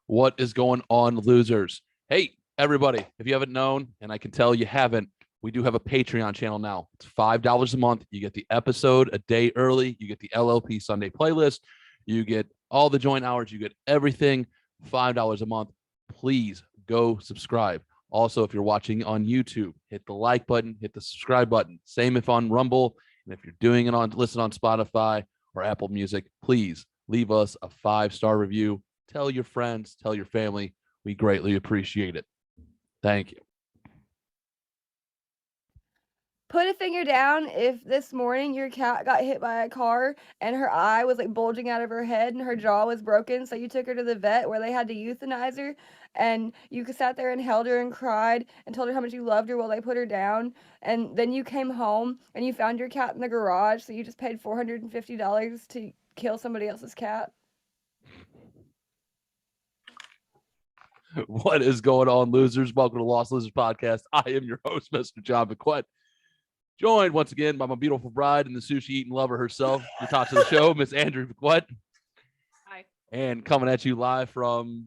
What is going on, losers? Hey, everybody, if you haven't known, and I can tell you haven't, we do have a Patreon channel now. It's $5 a month. You get the episode a day early. You get the LLP Sunday playlist. You get all the joint hours. You get everything. $5 a month. Please go subscribe. Also, if you're watching on YouTube, hit the like button, hit the subscribe button. Same if on Rumble. And if you're doing it listen on Spotify or Apple Music, please leave us a 5-star review. Tell your friends, tell your family. We greatly appreciate it. Thank you. Put a finger down if this morning your cat got hit by a car and her eye was like bulging out of her head and her jaw was broken. So you took her to the vet where they had to euthanize her, and you sat there and held her and cried and told her how much you loved her while they put her down. And then you came home and you found your cat in the garage. So you just paid $450 to kill somebody else's cat. What is going on, losers? Welcome to Lost Losers Podcast. I am your host, Mr. John McQuett. Joined once again by my beautiful bride and the sushi-eating lover herself, the top of the show, Miss Andrew McQuett. Hi. And coming at you live from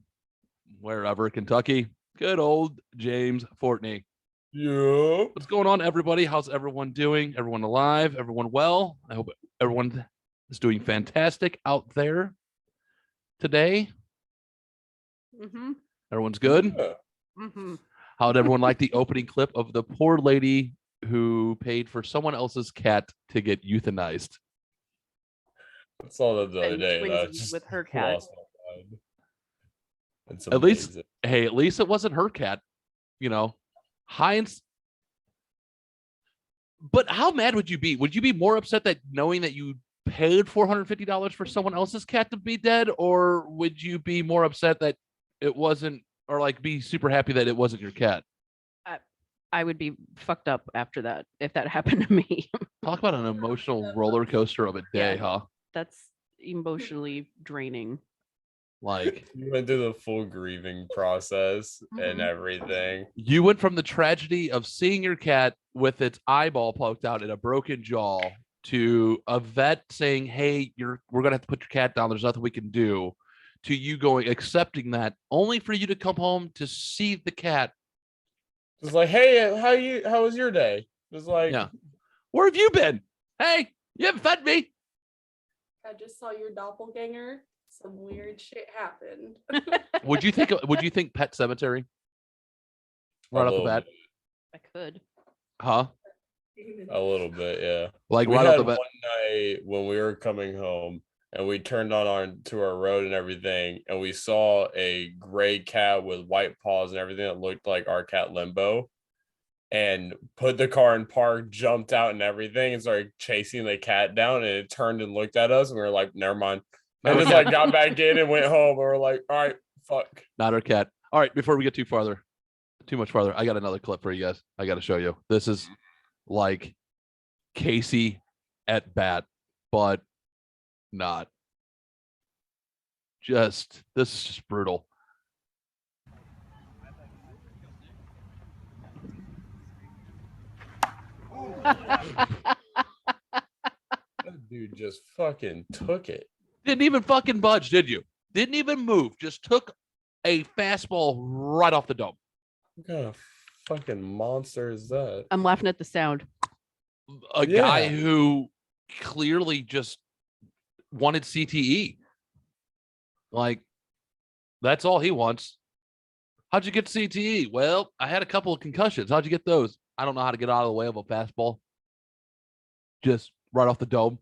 wherever, Kentucky, good old James Fortney. Yeah. What's going on, everybody? How's everyone doing? Everyone alive? Everyone well? I hope everyone is doing fantastic out there today. Mm-hmm. Everyone's good? Yeah. Mm-hmm. How'd everyone like the opening clip of the poor lady who paid for someone else's cat to get euthanized? I saw that the other And day. twins That just with her cat. lost my mind. It's At least, amazing. hey, at least it wasn't her cat, you know. Heinz. But how mad would you be? Would you be more upset that knowing that you paid $450 for someone else's cat to be dead, or would you be more upset that it wasn't, or like be super happy that it wasn't your cat? I would be fucked up after that if that happened to me. Talk about an emotional roller coaster of a day, Yeah. huh? That's emotionally draining. Like, You went through the full grieving process and Mhm. everything. you went from the tragedy of seeing your cat with its eyeball poked out and a broken jaw to a vet saying, hey, we're gonna have to put your cat down, there's nothing we can do, to you going accepting that, only for you to come home to see the cat. Just like, hey, how was your day? Just like, Yeah. Where have you been? Hey, you haven't fed me. I just saw your doppelganger. Some weird shit happened. Would you think Pet Cemetery? Right off the bat. I could. Huh? A little bit, yeah. Like We right off had the bat. one night when we were coming home and we turned on to our road and everything, and we saw a gray cat with white paws and everything that looked like our cat Limbo, and put the car in park, jumped out and everything, and started chasing the cat down, and it turned and looked at us, and we were like, never mind. And just like got back in and went home, and we're like, all right, fuck. Not our cat. All right, before we get too much farther, I got another clip for you guys. I got to show you. This is like Casey at bat, but not. This is just brutal. That dude just fucking took it. Didn't even fucking budge, did you? Didn't even move. Just took a fastball right off the dome. What kind of fucking monster is that? I'm laughing at the sound. A guy who clearly just wanted CTE. Like, that's all he wants. How'd you get CTE? Well, I had a couple of concussions. How'd you get those? I don't know how to get out of the way of a fastball. Just right off the dome.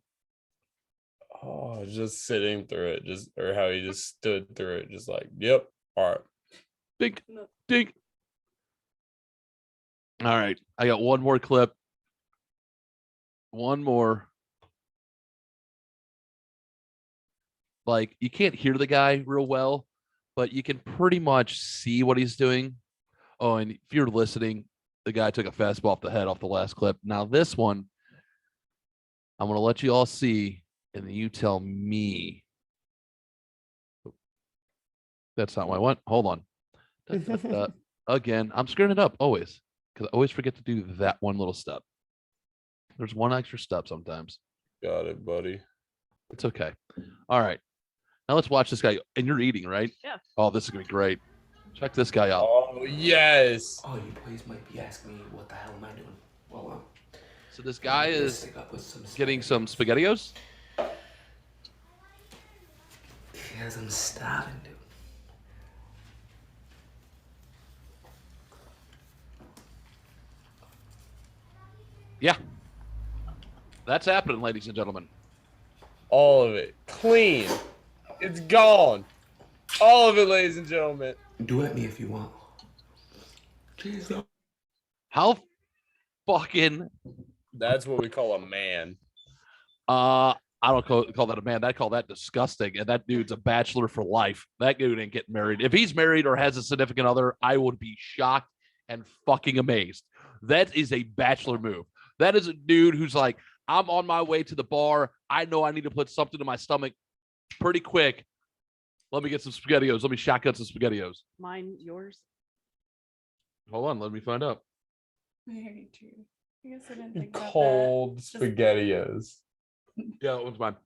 Oh, just sitting through it, or how he just stood through it, just like, yep, all right. Dink, dink. All right, I got one more clip. One more. Like, you can't hear the guy real well, but you can pretty much see what he's doing. Oh, and if you're listening, the guy took a fastball off the head off the last clip. Now this one, I'm going to let you all see, and then you tell me. That's not what I want. Hold on. Again, I'm screwing it up always, because I always forget to do that one little step. There's one extra step sometimes. Got it, buddy. It's okay. All right. Now let's watch this guy. And you're eating, right? Yeah. Oh, this is gonna be great. Check this guy out. Oh yes. Oh, you boys might be asking me what the hell am I doing? Well, So this guy I'm gonna is stick up with some getting some spaghetti. SpaghettiOs. Because I'm starving, dude. Yeah. That's happening, ladies and gentlemen. All of it. Clean. It's gone. All of it, ladies and gentlemen. Do at me if you want. Jeez, How fucking That's what we call a man. I don't call that a man. I call that disgusting. And that dude's a bachelor for life. That dude ain't getting married. If he's married or has a significant other, I would be shocked and fucking amazed. That is a bachelor move. That is a dude who's like, I'm on my way to the bar. I know I need to put something in my stomach pretty quick. Let me get some SpaghettiOs. Let me shotgun some SpaghettiOs. Mine, yours. Hold on. Let me find out. Very true. I guess I didn't think about Cold SpaghettiOs. Yeah, that one's mine.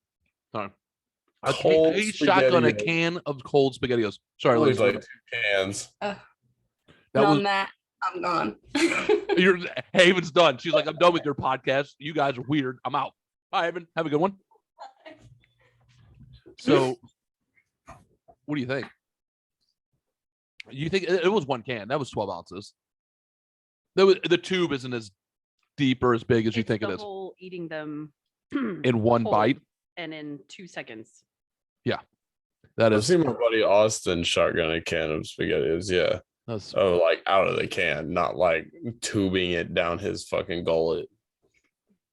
Hold on. Cold He shotgun a SpaghettiOs. can of cold SpaghettiOs. Sorry, Always ladies. like 2 cans. That that. was On that, I'm gone. Your Haven's done. She's like, I'm done with your podcast. You guys are weird. I'm out. Bye, Haven. Have a good one. So, what do you think? You think it was 1 can? That was 12 ounces. The tube isn't as deep or as big as you It's think it the is whole eating them in one whole bite. and in 2 seconds. That I've is. seen my buddy Austin shotgun a can of SpaghettiOs. Yeah. That's Oh, like out of the can, not like tubing it down his fucking gullet.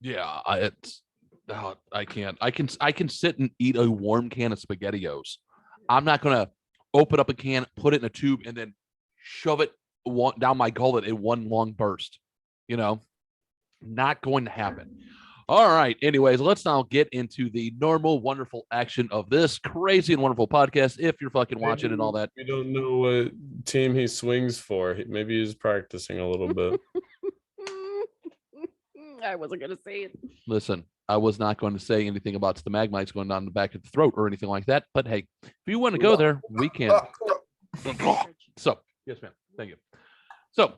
yeah. I can't. I can sit and eat a warm can of SpaghettiOs. I'm not gonna open up a can, put it in a tube, and then shove it down my gullet in one long burst. You know, not going to happen. All right. Anyways, let's now get into the normal, wonderful action of this crazy and wonderful podcast. If you're fucking watching and all that. We don't know what team he swings for. Maybe he's practicing a little bit. I wasn't gonna say it. Listen, I was not going to say anything about the magmites going down the back of the throat or anything like that. But hey, if you want to go there, we can. So, yes, ma'am. Thank you. So,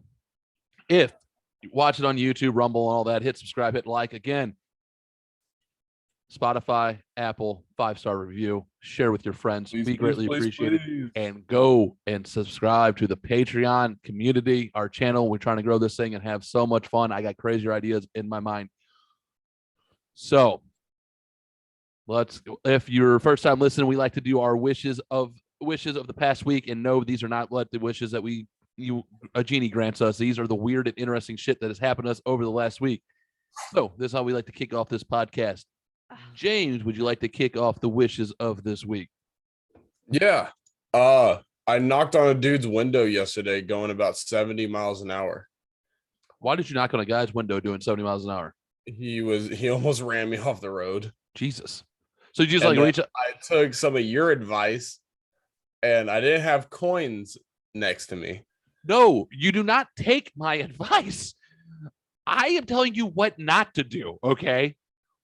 if you watch it on YouTube, Rumble, and all that, hit subscribe, hit like. Again, Spotify, Apple, 5-star review, share with your friends. Be greatly appreciated. Please. And go and subscribe to the Patreon community, our channel. We're trying to grow this thing and have so much fun. I got crazier ideas in my mind. So if you're first time listening, we like to do our wishes of the past week. And no, these are not what the wishes that a genie grants us. These are the weird and interesting shit that has happened to us over the last week. So this is how we like to kick off this podcast. James, would you like to kick off the wishes of this week? Yeah. I knocked on a dude's window yesterday going about 70 miles an hour. Why did you knock on a guy's window doing 70 miles an hour? He almost ran me off the road. Jesus. So you just And like reach. I took some of your advice and I didn't have coins next to me. No, you do not take my advice. I am telling you what not to do. Okay.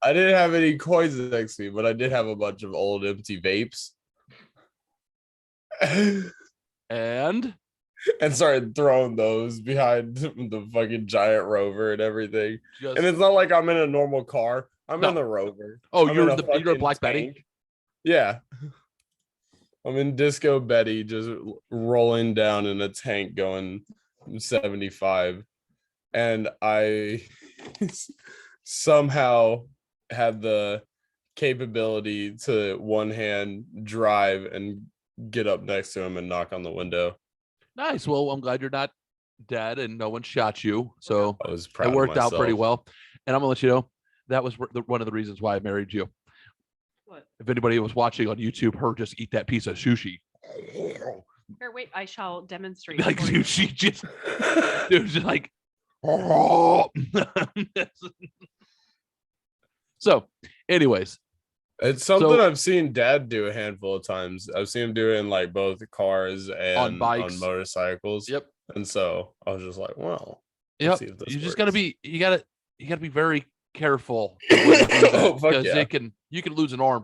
I didn't have any coins next to me, but I did have a bunch of old empty vapes. And started throwing those behind the fucking giant Rover and everything. just, And it's not like I'm in a normal car. I'm No. in the Rover. oh, I'm you're in a you're a fucking Black Betty. tank. Yeah. I'm in Disco Betty, just rolling down in a tank going 75. And I somehow had the capability to one hand drive and get up next to him and knock on the window. Nice. Well, I'm glad you're not dead and no one shot you. So I was proud it worked of out pretty myself. well. And I'm gonna let you know that was one of the reasons why I married you. What? If anybody was watching on YouTube, her just eat that piece of sushi. Here, wait, I shall demonstrate. Like for you. sushi, just it was just like. So, anyways, It's something So- I've seen Dad do a handful of times. I've seen him do it in like both cars and on bikes. motorcycles. Yep. And so I was just like, well, Yep. see if this You just gotta works. you gotta be very careful when you do that, Oh, fuck because yeah. you can lose an arm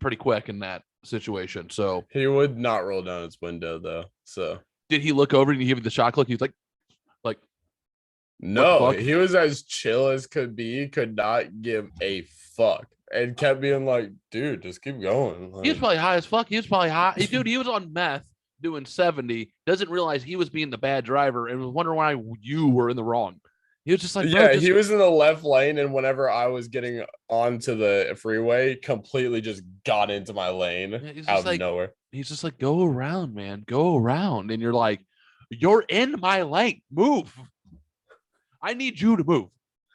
pretty quick in that. situation. So He would not roll down his window though. So did he look over and give you the shock look? He's like, no, fuck? he was as chill as could be, could not give a fuck. And kept being like, dude, just keep going. he was Like, probably high as fuck. He was probably high. Dude, he was on meth doing 70, doesn't realize he was being the bad driver and was wondering why you were in the wrong. He was just like, bro, yeah, just he was in the left lane, and whenever I was getting onto the freeway, completely just got into my lane he's out just of like, nowhere. he's just like, go around, man, go around. And you're like, you're in my lane. Move. I need you to move.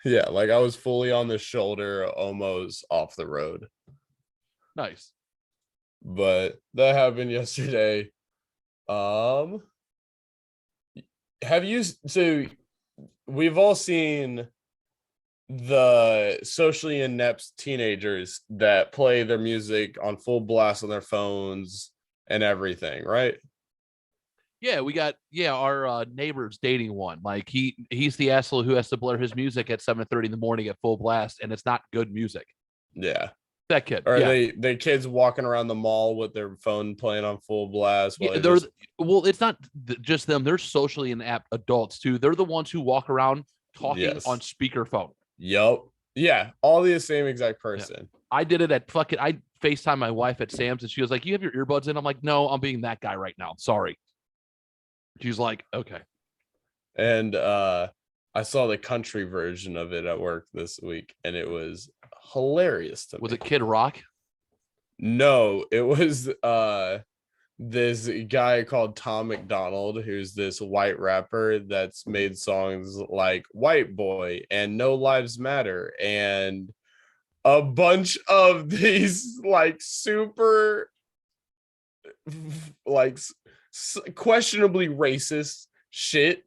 Yeah, like I was fully on the shoulder, almost off the road. Nice. But that happened yesterday. Have you so we've all seen the socially inept teenagers that play their music on full blast on their phones and everything, right? Yeah, we got our neighbor's dating one. Like he's the asshole who has to blare his music at 7:30 in the morning at full blast, and it's not good music. Yeah. That kid. Or yeah. they kids walking around the mall with their phone playing on full blast. While Yeah, they well, it's not just them. They're socially inept adults too. They're the ones who walk around talking Yes. on speakerphone. Yup. Yeah, all the same exact person. I did it at I FaceTime my wife at Sam's and she was like, "You have your earbuds in?" I'm like, "No, I'm being that guy right now. Sorry." She's like, "Okay." And I saw the country version of it at work this week, and it was hilarious to Was me. it Kid Rock? No, it was this guy called Tom McDonald, who's this white rapper that's made songs like White Boy and No Lives Matter and a bunch of these like super like questionably racist shit.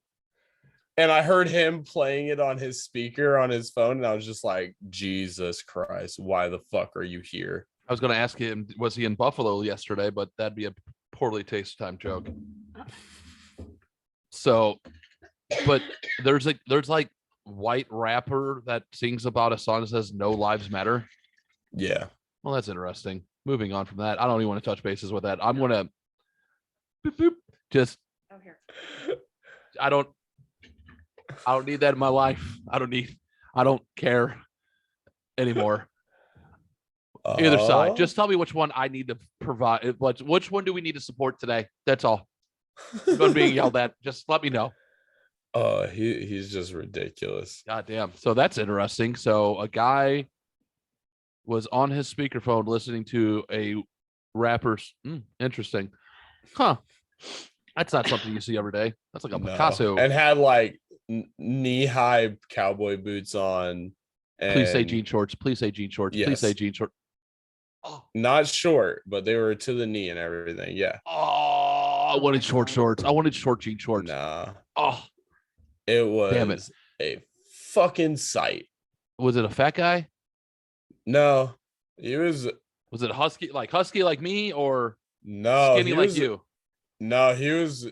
And I heard him playing it on his speaker on his phone, and I was just like, Jesus Christ, why the fuck are you here? I was going to ask him, was he in Buffalo yesterday? But that'd be a poorly taste time joke. So, but there's like white rapper that sings about a song that says "No Lives Matter." Yeah. Well, that's interesting. Moving on from that, I don't even want to touch bases with that. I'm gonna boop, boop, just. Oh, here. I don't need that in my life. I don't care anymore. Either side. Just tell me which one I need to provide. Which one do we need to support today? That's all. I'm being yelled at. Just let me know. He's just ridiculous. God damn. So that's interesting. So a guy was on his speakerphone listening to a rapper's interesting. Huh. That's not something you see every day. That's like a Picasso. And had like knee-high cowboy boots on. Please say jean shorts. Please say jean shorts. Yes. Please say jean shorts. Oh. Not short, but they were to the knee and everything. Yeah. Oh, I wanted short shorts. I wanted short jean shorts. Nah. Oh, it was damn it. A fucking sight. Was it a fat guy? No. He was. Was it husky like me or no skinny like you? No, he was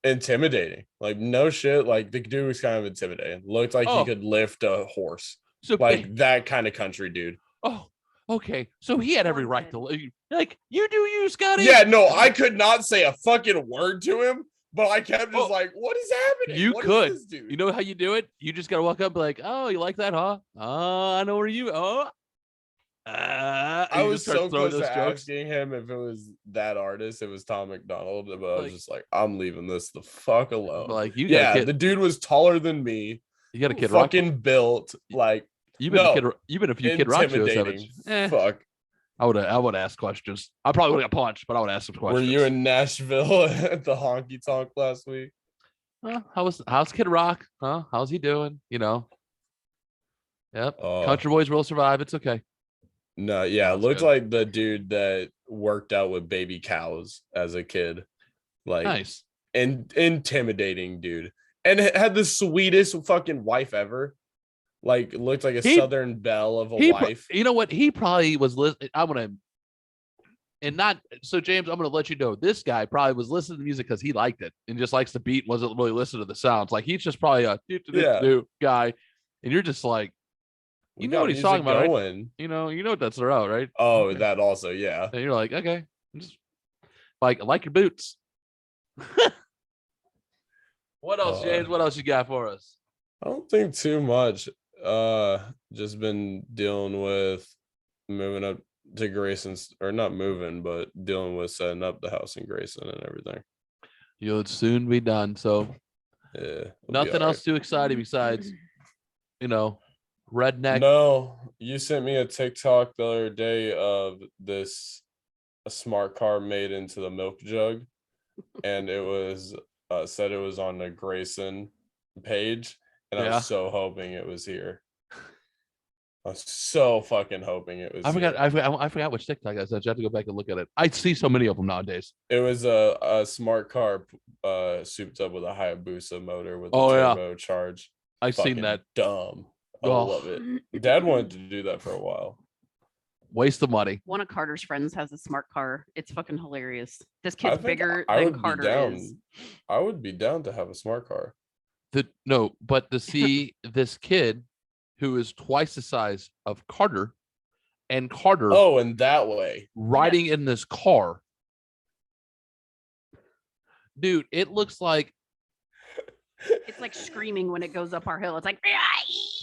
intimidating. Like no shit. Like the dude was kind of intimidating. Looked like he could lift a horse. So like that kind of country dude. Oh, okay. So he had every right to like you do you, Scotty. Yeah, no, I could not say a fucking word to him, but I kept just like, what is happening? You what could. Is this dude? You know how you do it? You just gotta walk up and be like, oh, you like that, huh? I know where you I was so close to asking him if it was that artist. It was Tom McDonald, but I was just like, I'm leaving this the fuck alone. Like you, the dude was taller than me. You got a Kid fucking Rock. Built like you've been a few Kid Rock shows. Fuck. I would ask questions. I probably would have got punched, but I would ask some questions. Were you in Nashville at the honky tonk last week? How's Kid Rock? Huh? How's he doing? You know. Yep. Country boys will survive. It's okay. No, yeah, it looked like the dude that worked out with baby cows as a kid. Like nice. And intimidating dude. And had the sweetest fucking wife ever. Like looked like a Southern belle of a wife. You know what? He probably was listening. James, I'm gonna let you know this guy probably was listening to music because he liked it and just likes the beat, wasn't really listening to the sounds. Like he's just probably a new guy, and you're just like, you know what he's talking about, right? You know what that's about, right? Oh, that also, yeah. And you're like, okay, Just like your boots. What else, James? What else you got for us? I don't think too much. Just been dealing with moving up to Grayson, or not moving, but dealing with setting up the house in Grayson and everything. You'll soon be done. So Yeah, it'll be nothing all else right. too exciting besides, redneck. No, you sent me a TikTok the other day of a smart car made into the milk jug, and it was said it was on the Grayson page, and I Yeah. was so hoping it was here. I was so fucking hoping it was. I forgot. Here. I forgot which TikTok I said. You have to go back and look at it. I see so many of them nowadays. It was a smart car souped up with a Hayabusa motor with a Yeah. turbo charge. I've seen Fucking that. dumb. I Oh. love it. Dad wanted to do that for a while. Waste of money. One of Carter's friends has a smart car. It's fucking hilarious. This I kid's think bigger I than would be Carter down. is. I would be down to have a smart car. But to see this kid who is twice the size of Carter, and Carter Oh, and that way. riding in this car. Dude, it looks like, It's like screaming when it goes up our hill. It's like,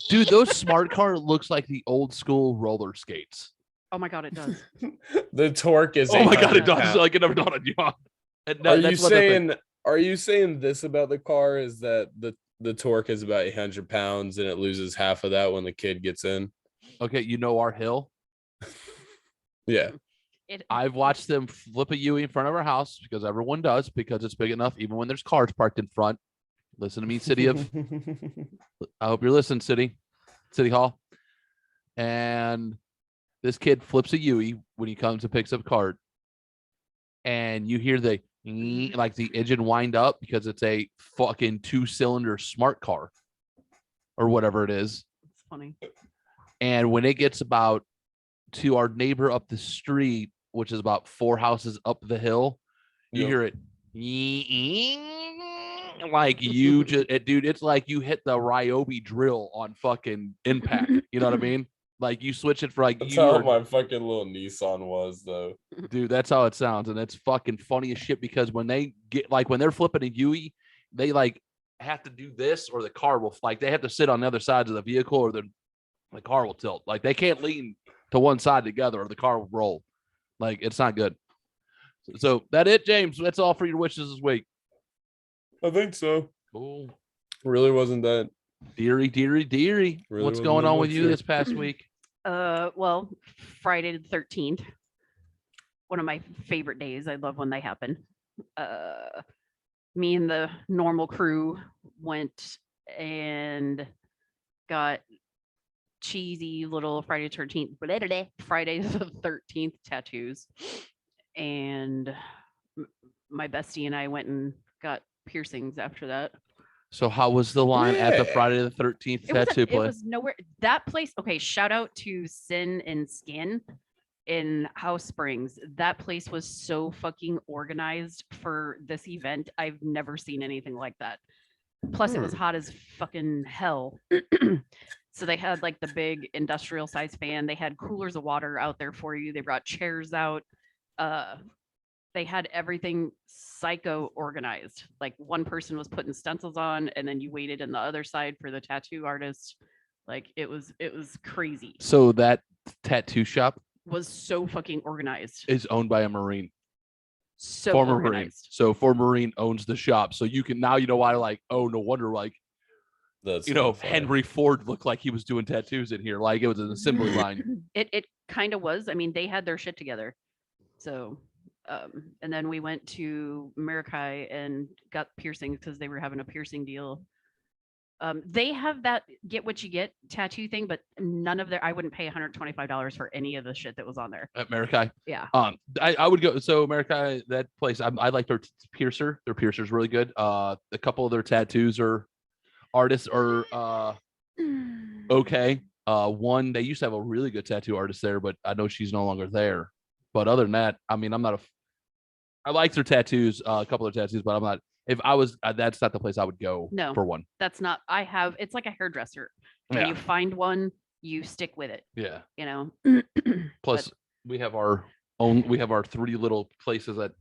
dude, those smart car looks like the old school roller skates. oh my god, it does. The torque is. Oh my god, it 800 does. pounds. Like it never dawned on you. And Are you that's what the thing- saying? Are you saying this about the car? Is that the torque is about 800 pounds and it loses half of that when the kid gets in? Okay, our hill. Yeah. I've watched them flip a Yui in front of our house because everyone does, because it's big enough, even when there's cars parked in front. Listen to me, City of. I hope you're listening, City Hall. And this kid flips a Yui when he comes and picks up cart, and you hear the like the engine wind up because it's a fucking 2-cylinder smart car or whatever it is. It's funny. And when it gets about to our neighbor up the street, which is about 4 houses up the hill, you Yep. hear it like you just, dude, it's like you hit the Ryobi drill on fucking impact. You know what I mean? Like you switch it for like That's you how are, my fucking little Nissan was, though. dude. That's how it sounds, and it's fucking funny as shit because when they get like when they're flipping a Yui, they like have to do this or the car will like they have to sit on the other sides of the vehicle or the car will tilt. Like they can't lean to one side together or the car will roll. Like it's not good. So that it, James. That's all for your wishes this week. I think so. Cool. Really wasn't that. Deary. Really What's wasn't going that on with much you there. this past week? Well, Friday the 13th. One of my favorite days. I love when they happen. Me and the normal crew went and got cheesy little Friday the 13th tattoos. And my bestie and I went and got piercings after that. So how was the line at the Yeah. Friday the 13th tattoo It place? was nowhere. That place. Okay, shout out to Sin and Skin in House Springs. That place was so fucking organized for this event. I've never seen anything like that. Plus, it was hot as fucking hell. So they had like the big industrial size fan. They had coolers of water out there for you. They brought chairs out. They had everything psycho organized. Like one person was putting stencils on, and then you waited in the other side for the tattoo artist. Like it was crazy. So that tattoo shop Was so fucking organized. is owned by a Marine, So former Marine. organized. So former Marine owns the shop. So you can now, you know why, like, oh, no wonder, like, That's so funny. Henry Ford looked like he was doing tattoos in here. Like it was an assembly line. It kind of was. I mean, they had their shit together. So and then we went to Marikai and got piercings because they were having a piercing deal. They have that get what you get tattoo thing, but none of their, I wouldn't pay $125 for any of the shit that was on there. At Marikai. Yeah. I would go. So Marikai, that place, I like their piercer. Their piercer's really good. A couple of their tattoos are artists are okay. One, they used to have a really good tattoo artist there, but I know she's no longer there. But other than that, I mean, I like their tattoos, a couple of tattoos, but I'm not, if I was, that's not the place I would go No. for one. That's not, it's like a hairdresser. When Yeah. you find one, you stick with it, Yeah. you know? Plus, we have our we have our 3 little places that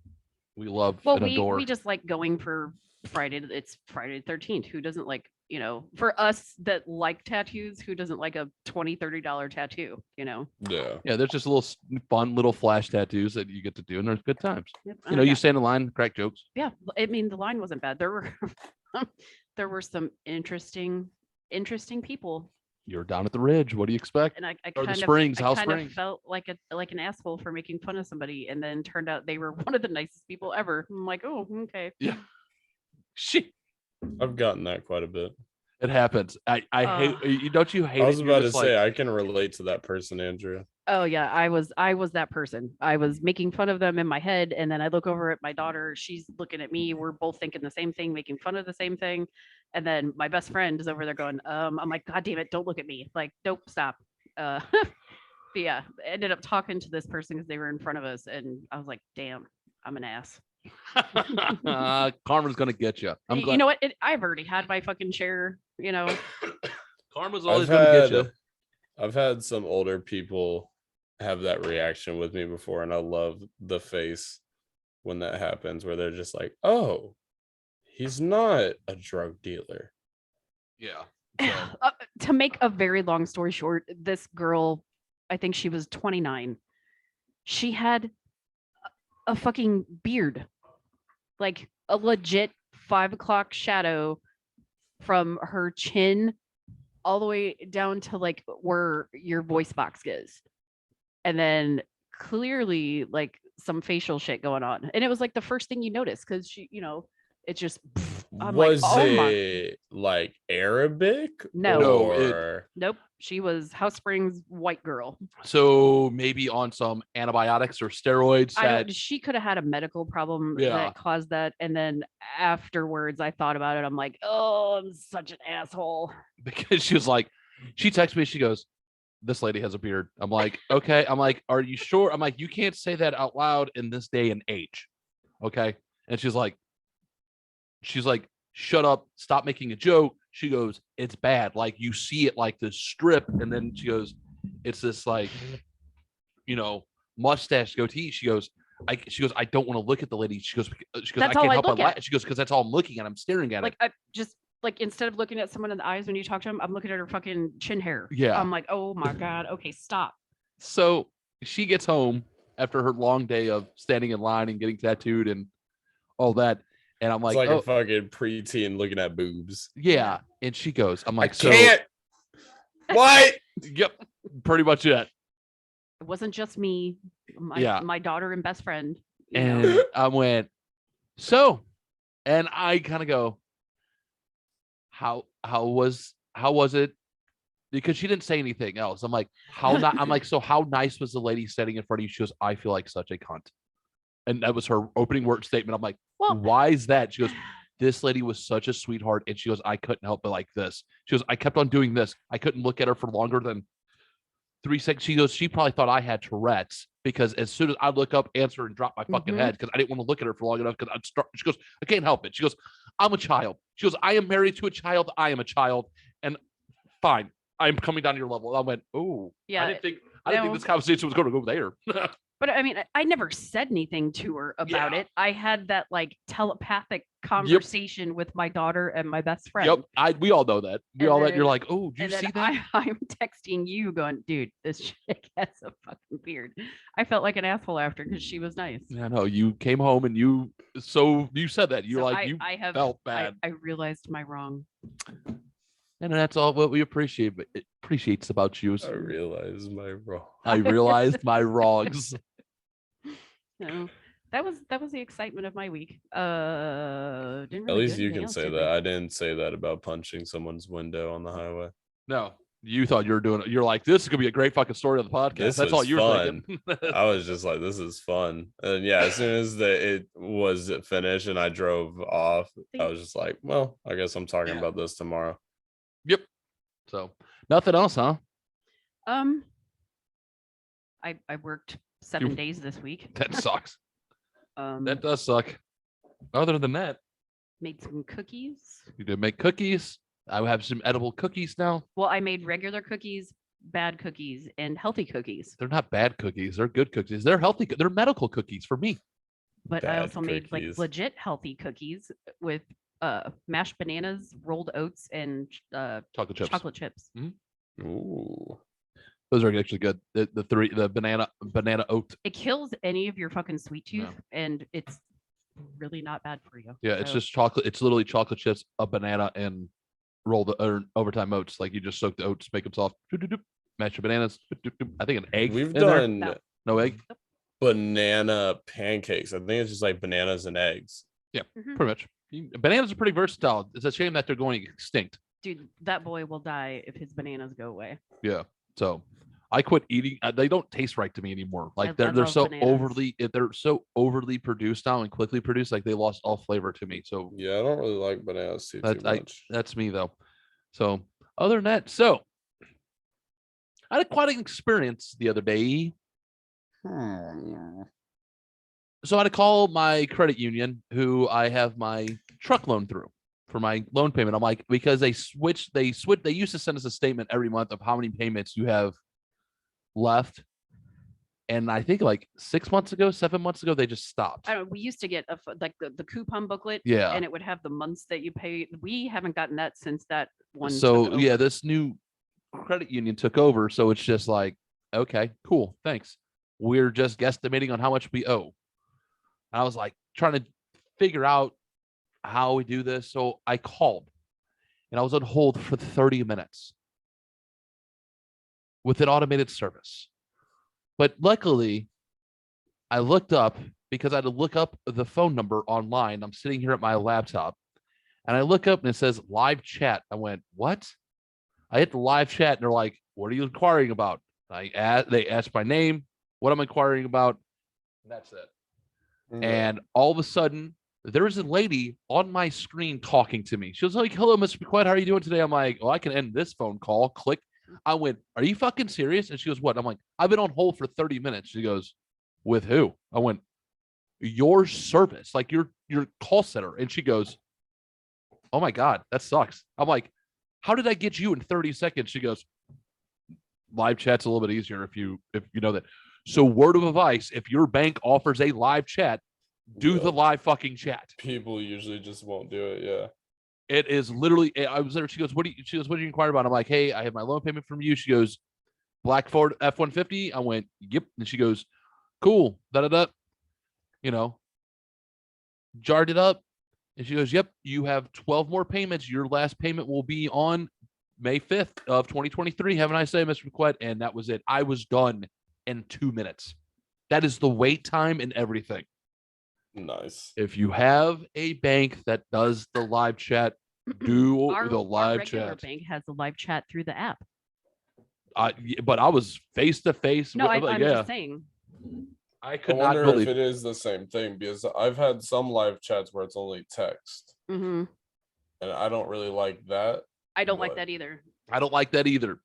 we love Well, and adore. we just like going for Friday. It's Friday the 13th. Who doesn't like, for us that like tattoos, who doesn't like a $20-$30 tattoo, Yeah. Yeah, there's just little fun little flash tattoos that you get to do, and there's good times. Yep, You yeah. stand in line, crack jokes. Yeah, I mean, the line wasn't bad. There were there were some interesting people, You're down at the Ridge. What do you expect? and I Or kind the Springs, of House kind of Springs. felt like an asshole for making fun of somebody, and then turned out they were one of the nicest people ever. I'm like, oh, okay. Yeah. Shit. I've gotten that quite a bit. It happens. I hate you. Don't you hate I it? was You're about to just say like, I can relate to that person, Andrea. Oh yeah, I was that person. I was making fun of them in my head, and then I look over at my daughter. She's looking at me. We're both thinking the same thing, making fun of the same thing. And then my best friend is over there going, I'm like, God damn it, don't look at me. Like, nope, stop. But yeah, I ended up talking to this person because they were in front of us, and I was like, damn, I'm an ass. karma's gonna get you. I'm glad. You know what? I've already had my fucking share. Karma's always gonna get you. I've had some older people have that reaction with me before, and I love the face when that happens, where they're just like, "Oh, he's not a drug dealer." Yeah. To make a very long story short, this girl, I think she was 29. She had a fucking beard, like a legit 5 o'clock shadow from her chin all the way down to like where your voice box is. And then clearly like some facial shit going on. And it was like the first thing you notice because she, it's just I'm Was like, oh my. it like Arabic? No. No, Or... Nope. She was House Springs white girl. So maybe on some antibiotics or steroids. She could have had a medical problem Yeah. that caused that. And then afterwards I thought about it. I'm like, oh, I'm such an asshole. Because she was like, she texted me, she goes, this lady has a beard. I'm like, okay. I'm like, are you sure? I'm like, you can't say that out loud in this day and age. Okay. And she's like, shut up, stop making a joke. She goes, it's bad. Like you see it like this strip. And then she goes, it's this like, mustache goatee. She goes, I don't want to look at the lady. She goes, I That's can't all I help look but laugh. at. She goes, because that's all I'm looking at. I'm staring at Like it. I just like instead of looking at someone in the eyes when you talk to them, I'm looking at her fucking chin hair. Yeah. I'm like, oh my God. Okay, stop. So she gets home after her long day of standing in line and getting tattooed and all that. And I'm It's like, like oh, a fucking preteen looking at boobs. yeah. And she goes, I'm like, I so can't. What? yep, pretty much it. It wasn't just me, Yeah. my daughter and best friend. you And know. I went, so, and I kind of go, how was it? Because she didn't say anything else. I'm like, so how nice was the lady standing in front of you? She goes, I feel like such a cunt. And that was her opening word statement. I'm like, Well, why is that? She goes, this lady was such a sweetheart. And she goes, I couldn't help but like this. She goes, I kept on doing this. I couldn't look at her for longer than 3 seconds. She goes, she probably thought I had Tourette's because as soon as I look up, answer, and drop my fucking Mhm. head because I didn't want to look at her for long enough because I'd start. She goes, I can't help it. She goes, I'm a child. She goes, I am married to a child. I am a child. And fine, I'm coming down to your level. I went, oh, Yeah, I didn't think no. this conversation was going to go there. But I mean, I never said anything to her about Yeah. it. I had that like telepathic conversation with my daughter and my best friend. Yep, we all know that. And You're then- like, oh, do you And then see that? I'm texting you going, dude, this chick has a fucking beard. I felt like an asshole after because she was nice. Yeah, no, you came home and you said that. You're So like, I felt bad. I realized my wrong. And that's all what we appreciate. But it appreciates about you. I realize my wrong. I realized my wrongs. So that was the excitement of my week. Didn't At really least do you anything can else, say did that. we? I didn't say that about punching someone's window on the highway. No, you thought you were doing it. You're like, this is gonna be a great fucking story of the podcast. This That's was all you're fun. thinking. I was just like, this is fun. And yeah, as soon as it was finished and I drove off, I was just like, well, I guess I'm talking about this tomorrow. Yep. So nothing else, huh? I worked 7 days this week. That sucks. That That does suck. Other than that, made some cookies. you did make cookies. I have some edible cookies now. Well, I made regular cookies, bad cookies and healthy cookies. They're not bad cookies. They're good cookies. They're healthy. They're medical cookies for me. But I Bad also made like cookies. legit healthy cookies with mashed bananas, rolled oats, and Chocolate chips. chocolate chips. Ooh. Those are actually good. The banana oat. It kills any of your fucking sweet Yeah. tooth, and it's really not bad for you. Yeah, it's So, just chocolate. It's literally chocolate chips, a banana, and overtime oats. Like you just soak the oats, make them soft. Mash your bananas. I think an egg. We've in there. done No egg. banana pancakes. I think it's just like bananas and eggs. mhm. Pretty much. Bananas are pretty versatile. It's a shame that they're going extinct. Dude, that boy will die if his bananas go away. Yeah. So I quit eating. They don't taste right to me anymore. Like I they're love so bananas. they're so overly produced now and quickly produced. Like they lost all flavor to me. So Yeah, I don't really like bananas too That's much. that's me though. So other than that, so I had quite an experience the other day. So I had to call my credit union, who I have my truck loan through for my loan payment. I'm like, because they used to send us a statement every month of how many payments you have left. And I think like 7 months ago, they just stopped. I don't. We used to get like the coupon booklet, Yeah. and it would have the months that you pay. We haven't gotten that since that one. So took yeah, over. this new credit union took over. So it's just like, okay, cool, thanks. We're just guesstimating on how much we owe. And I was like trying to figure out how we do this. So I called and I was on hold for 30 minutes with an automated service. But luckily, I looked up because I had to look up the phone number online. I'm sitting here at my laptop and I look up and it says live chat. I went, what? I hit the live chat and they're like, what are you inquiring about? They asked my name, what I'm inquiring about. And that's it. And all of a sudden, there's a lady on my screen talking to me. She was like, hello, Mr. McQuaid, how are you doing today? I'm like, oh, I can end this phone call. Click. I went, are you fucking serious? And she goes, what? I'm like, I've been on hold for 30 minutes. She goes, with who? I went, your service, like your call center. And she goes, oh my God, that sucks. I'm like, how did I get you in 30 seconds? She goes, live chat's a little bit easier if you know that. So word of advice, if your bank offers a live chat, do the live fucking chat. People usually just won't do it. Yeah. It is literally, I was there. She goes, what do you inquire about? I'm like, hey, I have my loan payment from you. She goes, Black Ford F-150. I went, yep. And she goes, cool. You know, jarred it up. And she goes, yep, you have 12 more payments. Your last payment will be on May 5th of 2023. Have a nice day, Mr. McQuaid. And that was it. I was done in 2 minutes. That is the wait time and everything. Nice. If you have a bank that does the live chat, do Our the live regular chat. bank has the live chat through the app. But I was face to face. No, I'm yeah, just saying. I I could not wonder believe. if it is the same thing because I've had some live chats where it's only text, Hmm. and I don't really like that. I don't like But that either. I don't like that either.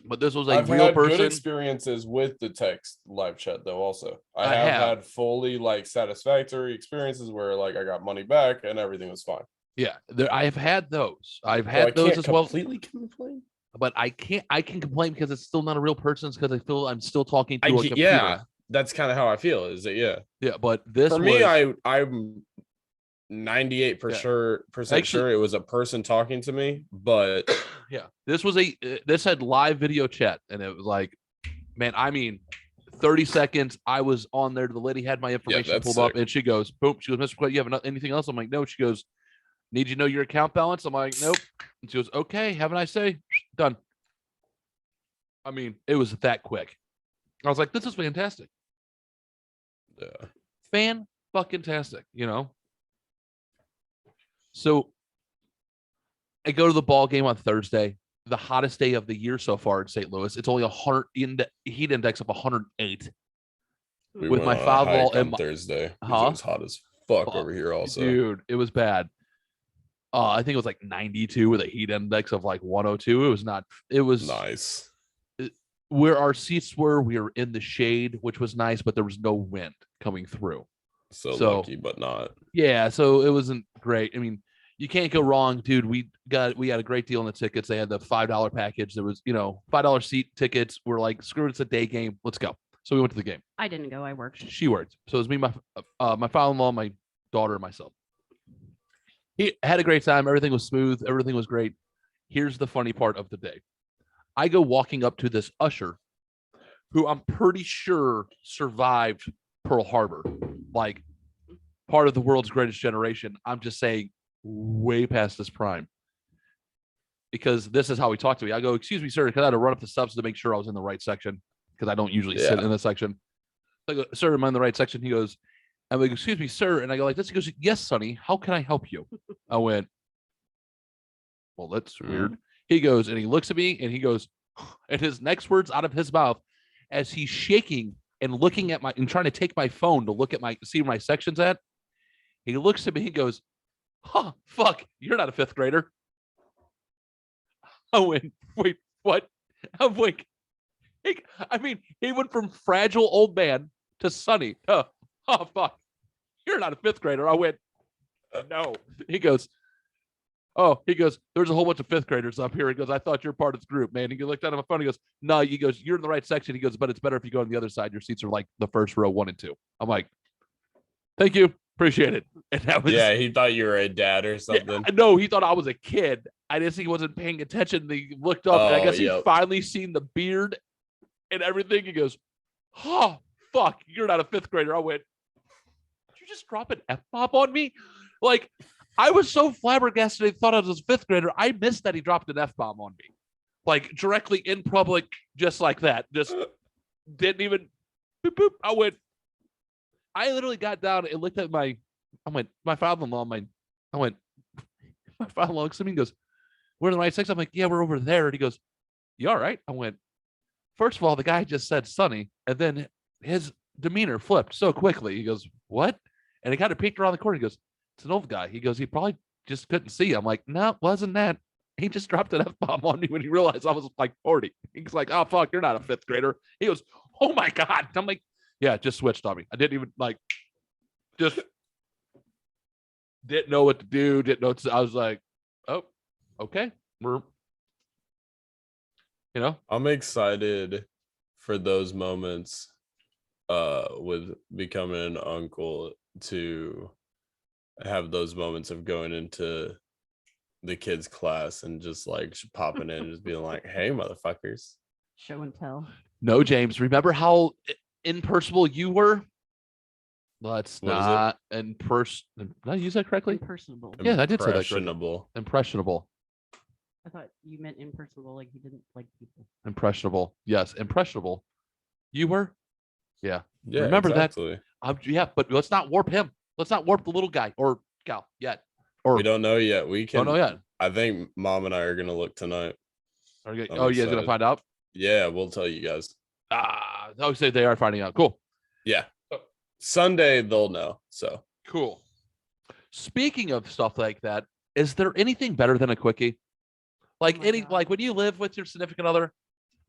But this was a I've real had good person. experiences with the text live chat though. Also, I I have have. had fully like satisfactory experiences where like I got money back and everything was fine. Yeah, I have had those. I've So I had those can't as well. completely complain. But I can complain because it's still not a real person because I feel I'm still talking to a computer. Yeah, that's kind of how I feel. Is it? Yeah. Yeah, but this For was, me, I'm 98% Actually- sure it was a person talking to me, but yeah, this had live video chat and it was like, man, I mean 30 seconds I was on there. The lady had my information that's pulled up sick. and she goes, boom, she goes, Mr. Quaid, you have anything else? I'm like, no. She goes, need you to know your account balance? I'm like, nope. And she goes, okay, have a nice day. Done. I mean, it was that quick. I was like, this is fantastic. yeah. Fan-fucking-tastic, you know? So I go to the ball game on Thursday, the hottest day of the year so far in St. Louis. It's only 100 heat index of 108. We With went my on a foul ball hike and on my- Thursday. because Huh? It was hot as fuck Fuck, over here. Also, Dude, it was bad. I think it was like 92 with a heat index of like 102. It was nice. where our seats were. We were in the shade, which was nice, but there was no wind coming through. So So- lucky, but not. Yeah, so it wasn't great. I mean, you can't go wrong, dude. We had a great deal on the tickets. They had the $5 package. There was, $5 seat tickets. We're like, screw it, it's a day game. Let's go. So we went to the game. I didn't go. I worked. She worked. So it was me, my father-in-law, my daughter, and myself. He had a great time. Everything was smooth. Everything was great. Here's the funny part of the day. I go walking up to this usher who I'm pretty sure survived Pearl Harbor, like part of the world's greatest generation. I'm just saying way past his prime. Because this is how he talked to me. I go, excuse me, sir, because I had to run up the steps to make sure I was in the right section because I don't usually sit in the section. I go, sir, am I in the right section? He goes, I'm like, excuse me, sir. And I go like this. He goes, yes, Sonny, how can I help you? I went, well, that's weird. He goes, and he looks at me and he goes, and his next words out of his mouth as he's shaking and looking at and trying to take my phone to look at see where my section's at. He looks at me and goes, huh, fuck, you're not a fifth grader. I went, wait, what? I'm like, he went from fragile old man to Sonny. Oh, fuck, you're not a fifth grader. I went, no. He goes, there's a whole bunch of fifth graders up here. He goes, I thought you're part of the group, man. He looked at my phone. He goes, no, he goes, you're in the right section. He goes, but it's better if you go on the other side. Your seats are like the first row 1 and 2. I'm like, thank you. Appreciate it. And that was, he thought you were a dad or something. Yeah, no, he thought I was a kid. I just think he wasn't paying attention. He looked up and I guess he finally seen the beard and everything. He goes, oh, fuck, you're not a fifth grader. I went, did you just drop an F-bomb on me? Like, I was so flabbergasted. I thought I was a fifth grader. I missed that he dropped an F-bomb on me, like directly in public, just like that. Just didn't even. Boop, boop. I literally got down and looked at my father-in-law. My father-in-law looks at me and goes, "We're in the right section." I'm like, "Yeah, we're over there." And he goes, "You all right?" I went, first of all, the guy just said Sonny, and then his demeanor flipped so quickly. He goes, "What?" And he kind of peeked around the corner. He goes, "It's an old guy." He goes, "He probably just couldn't see." I'm like, "No, it wasn't that. He just dropped an F-bomb on me when he realized I was like 40. He's like, "Oh, fuck, you're not a fifth grader." He goes, "Oh my God." I'm like, yeah, just switched on me. I didn't even just didn't know what to do. Didn't know what to, I was like, oh, okay. I'm excited for those moments with becoming an uncle, to have those moments of going into the kids' class and just like popping in and just being like, "Hey, motherfuckers." Show and tell. No, James, remember how impersonable you were? Let's What is not did I use that correctly? Impersonable. Yeah, I did say that correctly. Impressionable. Impressionable. I thought you meant impersonable, like you didn't like people. Impressionable. Yes, impressionable. You were? Yeah. Yeah, remember exactly. that? Yeah, but let's not warp him. Let's not warp the little guy or gal yet. Or We don't know yet. We can. don't know yet. I think Mom and I are gonna look tonight. Oh, you guys excited. gonna find out? Yeah, we'll tell you guys. I'll say they are finding out. Cool. Yeah. Sunday they'll know. So Cool. Speaking of stuff like that, is there anything better than a quickie? Like Oh my God. like when you live with your significant other,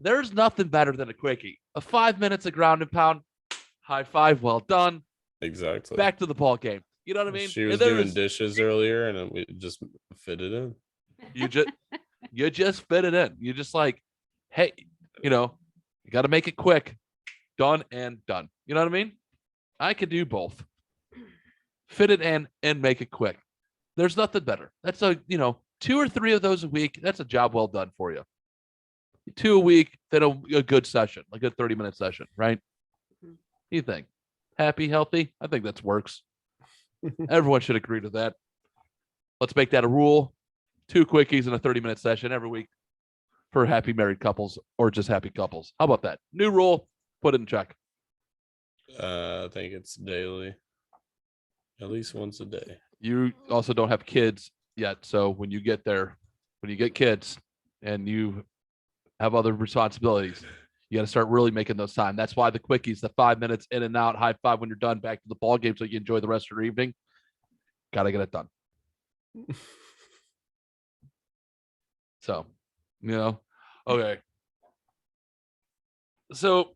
there's nothing better than a quickie. 5 minutes of ground and pound, high five, well done. exactly. Back to the ball game. You know what I mean? She was And there doing is- dishes earlier, and we just fit it in. you just fit it in. You just like, hey, you got to make it quick, done and done. You know what I mean? I could do both. Fit it in and make it quick. There's nothing better. That's 2 or 3 of those a week. That's a job well done for you. 2 a week, then a good session, like a 30-minute session, right? Mhm. What do you think? Happy, healthy? I think that works. Everyone should agree to that. Let's make that a rule. 2 quickies in a 30-minute session every week for happy married couples or just happy couples. How about that? New rule. Put it in check. I think it's daily, at least once a day. You also don't have kids yet. So when you get kids and you have other responsibilities, you got to start really making those time. That's why the quickies, the 5 minutes in and out, high five when you're done, back to the ball game so you enjoy the rest of your evening. Got to get it done. So, okay. So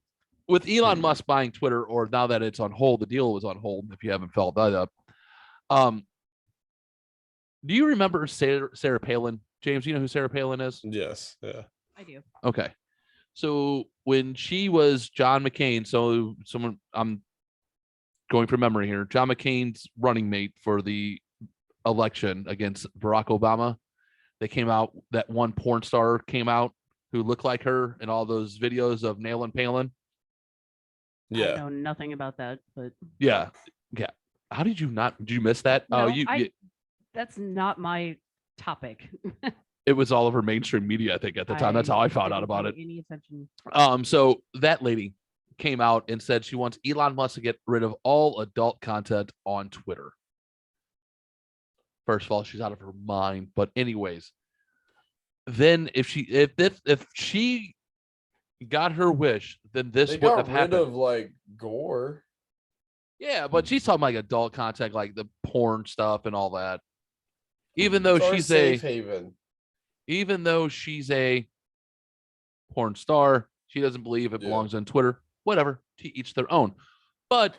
with Elon Musk buying Twitter, or now that it's on hold, the deal was on hold, if you haven't followed that up. Do you remember Sarah Palin? James, you know who Sarah Palin is? Yes. Yeah. I do. Okay. So when she was John McCain, so someone I'm going from memory here, John McCain's running mate for the election against Barack Obama, they came out, that one porn star came out who looked like her in all those videos of nailing Palin. I Yeah. know nothing about that, but Yeah. Yeah. How did you miss that? no, Oh, that's not my topic. it was all over mainstream media, I think, at the time. That's how I found out didn't about pay it. Any attention? So that lady came out and said she wants Elon Musk to get rid of all adult content on Twitter. First of all, she's out of her mind. But anyways, then if she got her wish, then this They wouldn't got have rid happened. of like gore. Yeah, but she's talking like adult content, like the porn stuff and all that. Even though It's our she's safe haven. even though she's a porn star, she doesn't believe it Yeah. belongs on Twitter. Whatever, to each their own. But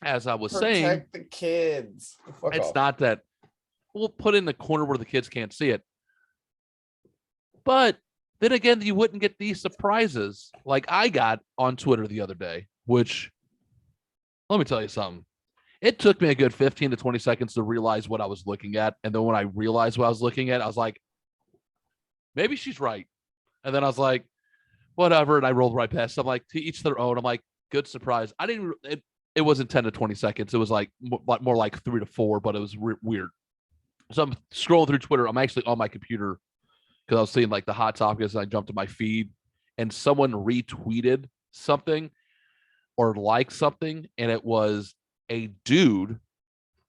as I was saying, Protect the kids. Fuck it's off. not that we'll put in the corner where the kids can't see it. But then again, you wouldn't get these surprises like I got on Twitter the other day, which let me tell you something. It took me a good 15 to 20 seconds to realize what I was looking at. And then when I realized what I was looking at, I was like, maybe she's right. And then I was like, whatever. And I rolled right past. I'm like, to each their own. I'm like, good surprise. It wasn't 10 to 20 seconds. It was like more like 3 to 4, but it was weird. So I'm scrolling through Twitter. I'm actually on my computer because I was seeing like the hot topics, and I jumped to my feed and someone retweeted something or liked something, and it was a dude,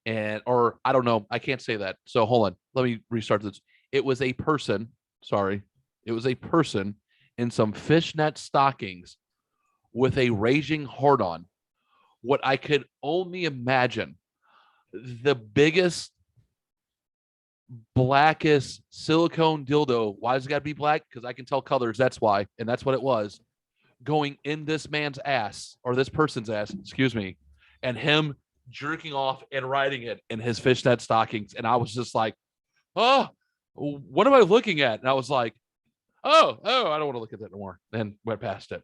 or I don't know, I can't say that. So hold on, let me restart this. It was a person, sorry, it was a person in some fishnet stockings with a raging hard on. What I could only imagine, the biggest, blackest silicone dildo. Why does it got to be black? Because I can tell colors. That's why. And that's what it was. Going in this man's ass, or this person's ass, excuse me, and him jerking off and riding it in his fishnet stockings. And I was just like, oh, what am I looking at? And I was like, oh, I don't want to look at that anymore. And went past it.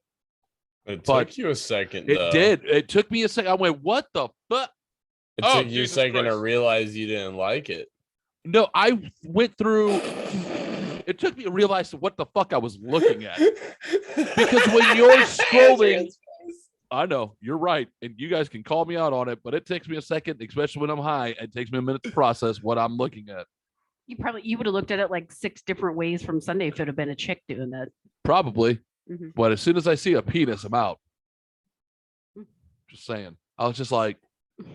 It But took you a second. It though. did. It took me a second. I went, what the fuck? It Oh, took you a Jesus second to Christ. realize you didn't like it. No, I went through. It took me to realize what the fuck I was looking at. Because when you're scrolling, I know you're right, and you guys can call me out on it, but it takes me a second, especially when I'm high. It takes me a minute to process what I'm looking at. You would have looked at it like 6 different ways from Sunday if it had been a chick doing that. Probably, Mhm. but as soon as I see a penis, I'm out. Just saying. I was just like,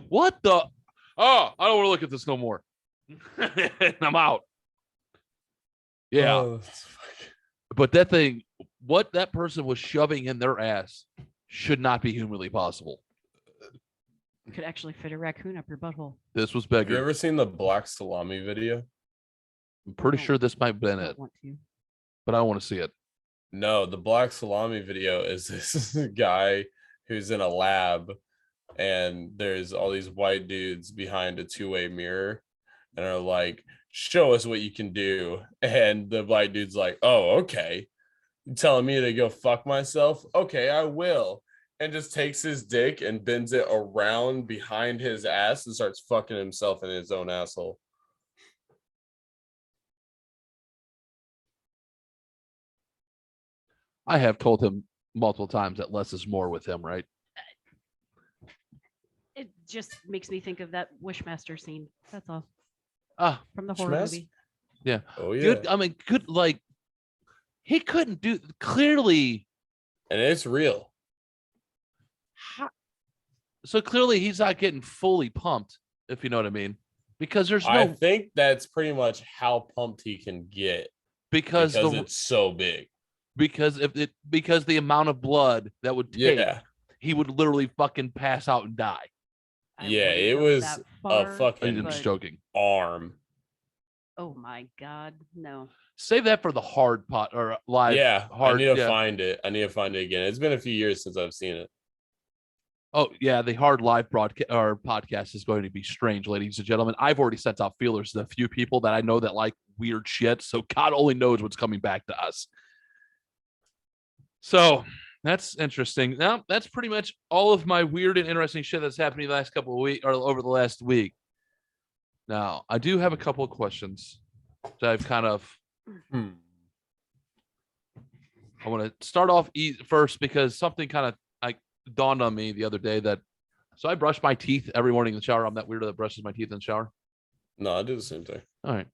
what the? Oh, I don't want to look at this no more. And I'm out. Yeah. Oh, But that thing, what that person was shoving in their ass should not be humanly possible. You could actually fit a raccoon up your butthole. This was have you bigger. ever seen the black salami video? I'm pretty No. sure this might have been I it, don't want to. but I don't want to see it. No, the black salami video is this guy who's in a lab, and there's all these white dudes behind a two-way mirror, and are like, show us what you can do. And the white dude's like, oh, okay. You telling me to go fuck myself? Okay, I will. And just takes his dick and bends it around behind his ass and starts fucking himself in his own asshole. I have told him multiple times that less is more with him, right? It just makes me think of that Wishmaster scene. That's all. Ah, From the horror Wishmaster? movie. Oh, yeah. good. I mean, good. Like, he couldn't do clearly. And it's real. So clearly, he's not getting fully pumped, if you know what I mean, because there's no I think that's pretty much how pumped he can get because it's so big. because the amount of blood that would take, Yeah. he would literally fucking pass out and die. I Yeah, wouldn't it go was that a far, fucking I'm but- just joking. arm. Oh my god, no. Save that for the hard pot or live. Yeah, hard. I need to Yeah. find it. I need to find it again. It's been a few years since I've seen it. Oh yeah, the hard live broadcast or podcast is going to be strange, ladies and gentlemen. I've already sent out feelers to a few people that I know that like weird shit. So God only knows what's coming back to us. So that's interesting. Now that's pretty much all of my weird and interesting shit that's happened the last couple of weeks or over the last week. Now I do have a couple of questions that I've kind of. I want to start off first because something kind of dawned on me the other day that so I brush my teeth every morning in the shower. I'm that weirdo that brushes my teeth in the shower. No, I do the same thing. All right.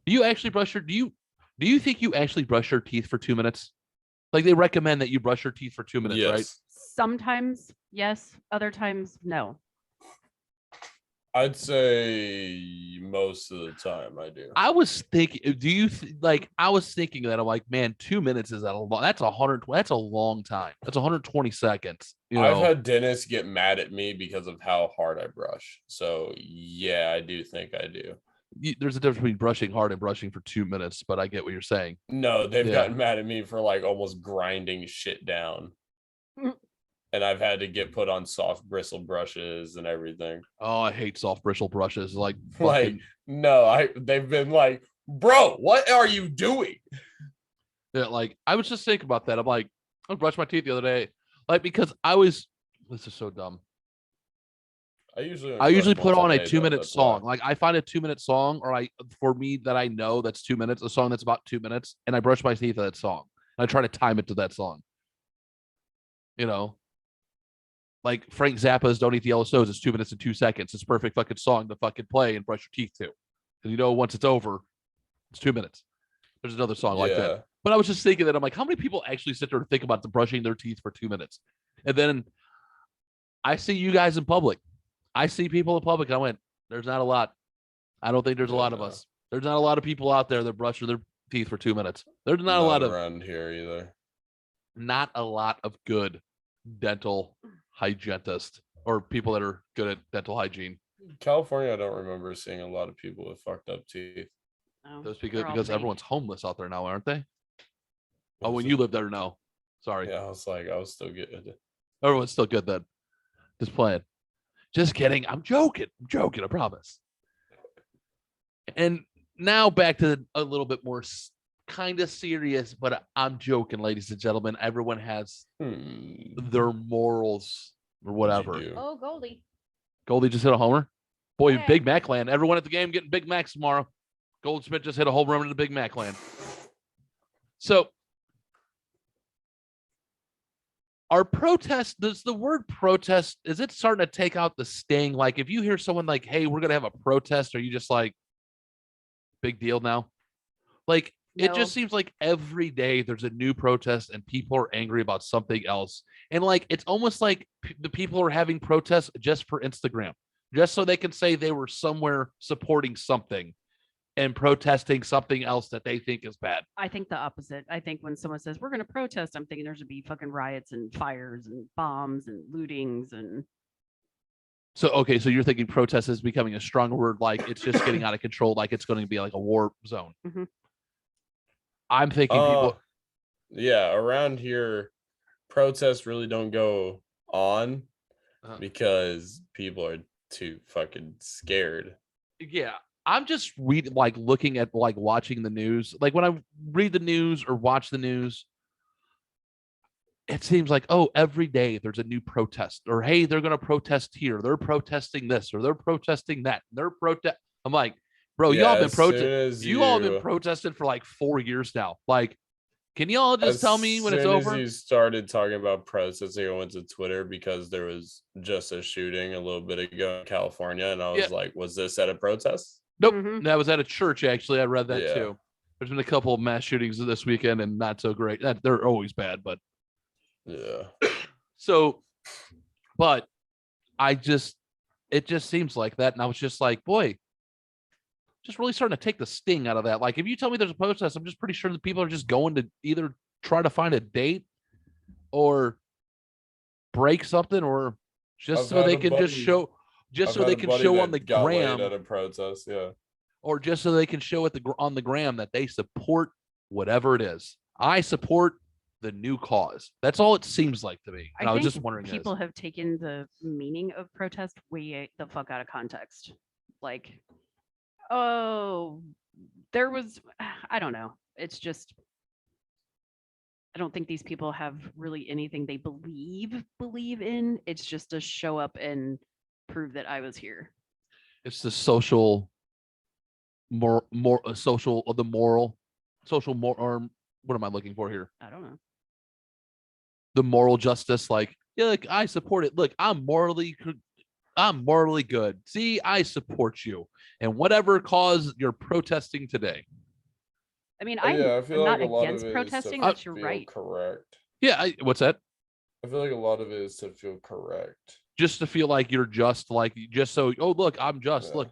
Do you actually brush your do you think you actually brush your teeth for 2 minutes? Like they recommend that you brush your teeth for 2 minutes, Yes. right? Sometimes yes, other times no. I'd say most of the time I do. I was thinking, I was thinking that I'm like, man, 2 minutes is that's 100. That's a long time. That's 120 seconds. You know? I've had dentists get mad at me because of how hard I brush. So yeah, I do think I do. There's a difference between brushing hard and brushing for 2 minutes, but I get what you're saying. No, they've gotten mad at me for like almost grinding shit down. And I've had to get put on soft bristle brushes and everything. Oh, I hate soft bristle brushes. Like they've been like, bro, what are you doing? Yeah, like I was just thinking about that. I'm like, I brushed my teeth the other day, like because this is so dumb. I usually put on a 2-minute song. Like I find a 2-minute song, or for me that I know that's 2 minutes, a song that's about 2 minutes, and I brush my teeth to that song. And I try to time it to that song. You know, like Frank Zappa's "Don't Eat the Yellow Stones" is 2 minutes and 2 seconds. It's a perfect fucking song to fucking play and brush your teeth to. And you know, once it's over, it's 2 minutes. There's another song like that. But I was just thinking that I'm like, how many people actually sit there and think about brushing their teeth for 2 minutes? And then I see you guys in public. I see people in public. And I went, there's not a lot. I don't think there's a lot of us. There's not a lot of people out there that brush their teeth for 2 minutes. There's not a lot of around here either. Not a lot of good dental hygienists or people that are good at dental hygiene. California, I don't remember seeing a lot of people with fucked up teeth. No, That's because everyone's homeless out there now, aren't they? Oh, when you lived there, no. Sorry. Yeah, I was still good. Everyone's still good then. Just playing. Just kidding. I'm joking. I promise. And now back to a little bit more kind of serious, but I'm joking, ladies and gentlemen. Everyone has their morals or whatever. Oh, Goldie. Goldie just hit a homer. Boy, Yeah. Big Mac land. Everyone at the game getting Big Macs tomorrow. Goldsmith just hit a home run in the Big Mac land. So our protest, does the word protest, is it starting to take out the sting? Like if you hear someone like, hey, we're going to have a protest, are you just like, big deal now? Like, it just seems like every day there's a new protest and people are angry about something else. And like, it's almost like the people are having protests just for Instagram, just so they can say they were somewhere supporting something and protesting something else that they think is bad. I think the opposite. I think when someone says we're going to protest, I'm thinking there's going to be fucking riots and fires and bombs and lootings and. So, okay, so you're thinking protest is becoming a stronger word, like it's just getting out of control, like it's going to be like a war zone. Mm-hmm. I'm thinking people. Yeah, around here, protests really don't go on because people are too fucking scared. Yeah. I'm just looking at watching the news. Like when I read the news or watch the news, it seems like, oh, every day there's a new protest, or hey, they're going to protest here. They're protesting this, or they're protesting that. I'm like, bro, you all been protesting for like 4 years now. Like, can you all just tell me when it's over? As you started talking about protesting, I went to Twitter because there was just a shooting a little bit ago in California, and I was like, was this at a protest? Nope. Mm-hmm. That was at a church, actually. I read that too. There's been a couple of mass shootings this weekend and not so great. They're always bad, but yeah. So, but it just seems like that. And I was just like, boy, just really starting to take the sting out of that. Like, if you tell me there's a protest, I'm just pretty sure that people are just going to either try to find a date or break something, or just so they can just show. Just so they can show on the gram at a protest, or just so they can show on the gram that they support whatever it is. I support the new cause. That's all it seems like to me. And I was think just wondering people have taken the meaning of protest way the fuck out of context. Like, oh, there was, I don't know. It's just, I don't think these people have really anything they believe in. It's just to show up and prove that I was here. it's the social, more social, or the moral, social more, or what am I looking for here? I don't know. The moral justice, like, yeah, like I support it. Look, I'm morally good. See, I support you, and whatever cause you're protesting today. I mean, Yeah, I I'm feel not like a lot of against it is protesting. to That's your feel right. correct. Yeah, what's that? I feel like a lot of it is to feel correct. Just to feel like you're just, like, just so, oh look, I'm just, Yeah. look,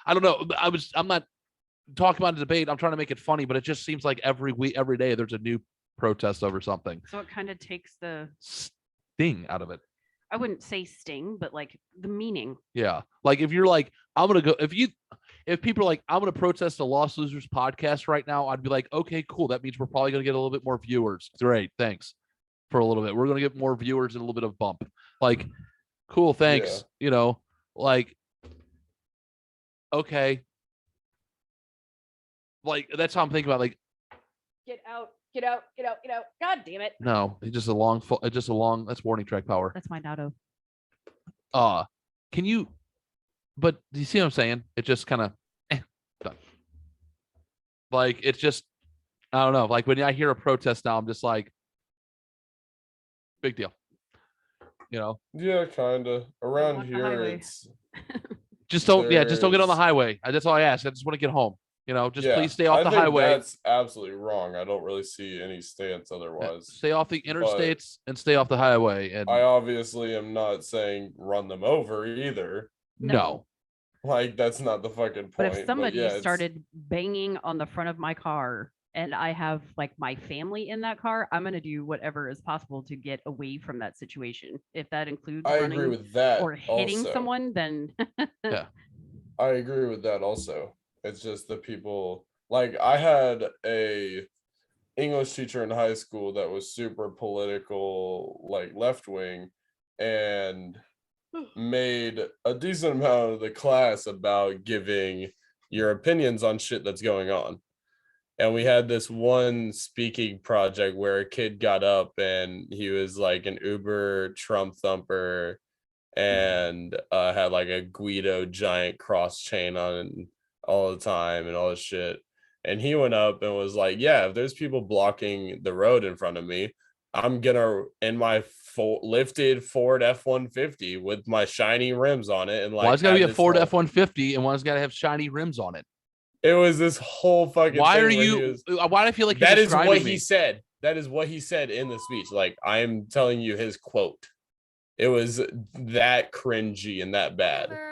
I don't know. I'm not talking about a debate. I'm trying to make it funny, but it just seems like every week, every day, there's a new protest over something. So it kind of takes the, Sting out of it. I wouldn't say sting, but like the meaning. Yeah. Like if you're like, I'm gonna go, if people are like, I'm gonna protest the Lost Losers podcast right now, I'd be like, okay, cool. That means we're probably gonna get a little bit more viewers. Great, thanks. For a little bit. We're gonna get more viewers and a little bit of bump. Like, cool, thanks. Like, okay. Like that's how I'm thinking about, like, Get out, get out, get out, get out. God damn it. no, it's just a long, that's warning track power. That's my Nato. Can you, but do you see what I'm saying? It just kind of done. Like, it's just, I don't know. Like when I hear a protest now, I'm just like, big deal. Yeah, kind of. Around walk the here, highway. it's Just don't get on the There's- highway. That's all I ask. I just want to get home. Just yeah, please stay off I the think highway. That's absolutely wrong. I don't really see any stance otherwise. Stay off the interstates and stay off the highway. And I obviously am not saying run them over either. no. Like that's not the fucking point. But if somebody yeah, it's- started banging on the front of my car and I have like my family in that car, I'm going to do whatever is possible to get away from that situation. If that includes I running agree with that. or hitting also. someone, then I agree with that also. It's just the people, like I had a English teacher in high school that was super political, like left wing, and made a decent amount of the class about giving your opinions on shit that's going on. And we had this one speaking project where a kid got up and he was like an Uber Trump thumper and had like a Guido giant cross chain on all the time and all this shit. And he went up and was like, yeah, if there's people blocking the road in front of me, I'm gonna in my lifted Ford F-150 with my shiny rims on it. And like, Why's gotta be a this Ford whole- F-150 and one's gotta have shiny rims on it? It was this whole fucking Why thing are where he you? was- Why do I feel like you're that is what describing he me? said. That is what he said in the speech. Like, I'm telling you his quote. It was that cringy and that bad. Whatever.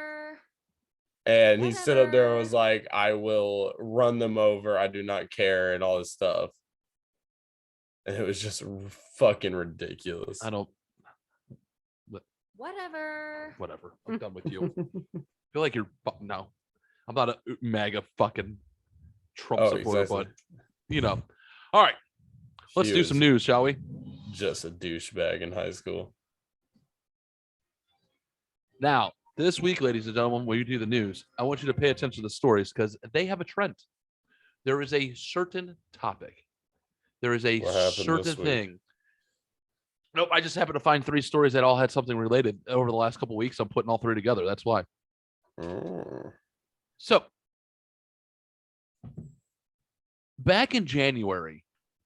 And he stood up there and was Whatever. like, I will run them over. I do not care. And all this stuff. And it was just fucking ridiculous. I don't. Whatever. Whatever. I'm done with you. I feel like you're no. I'm not a MAGA fucking Trump Oh, supporter, exactly. but All right. Let's He do was some news, shall we? Just a douchebag in high school. Now, this week, ladies and gentlemen, when you do the news, I want you to pay attention to the stories because they have a trend. There is a certain topic. There is a What happened certain this week? thing. Nope, I just happened to find 3 stories that all had something related over the last couple of weeks. I'm putting all 3 together. That's why. Mm. So, back in January,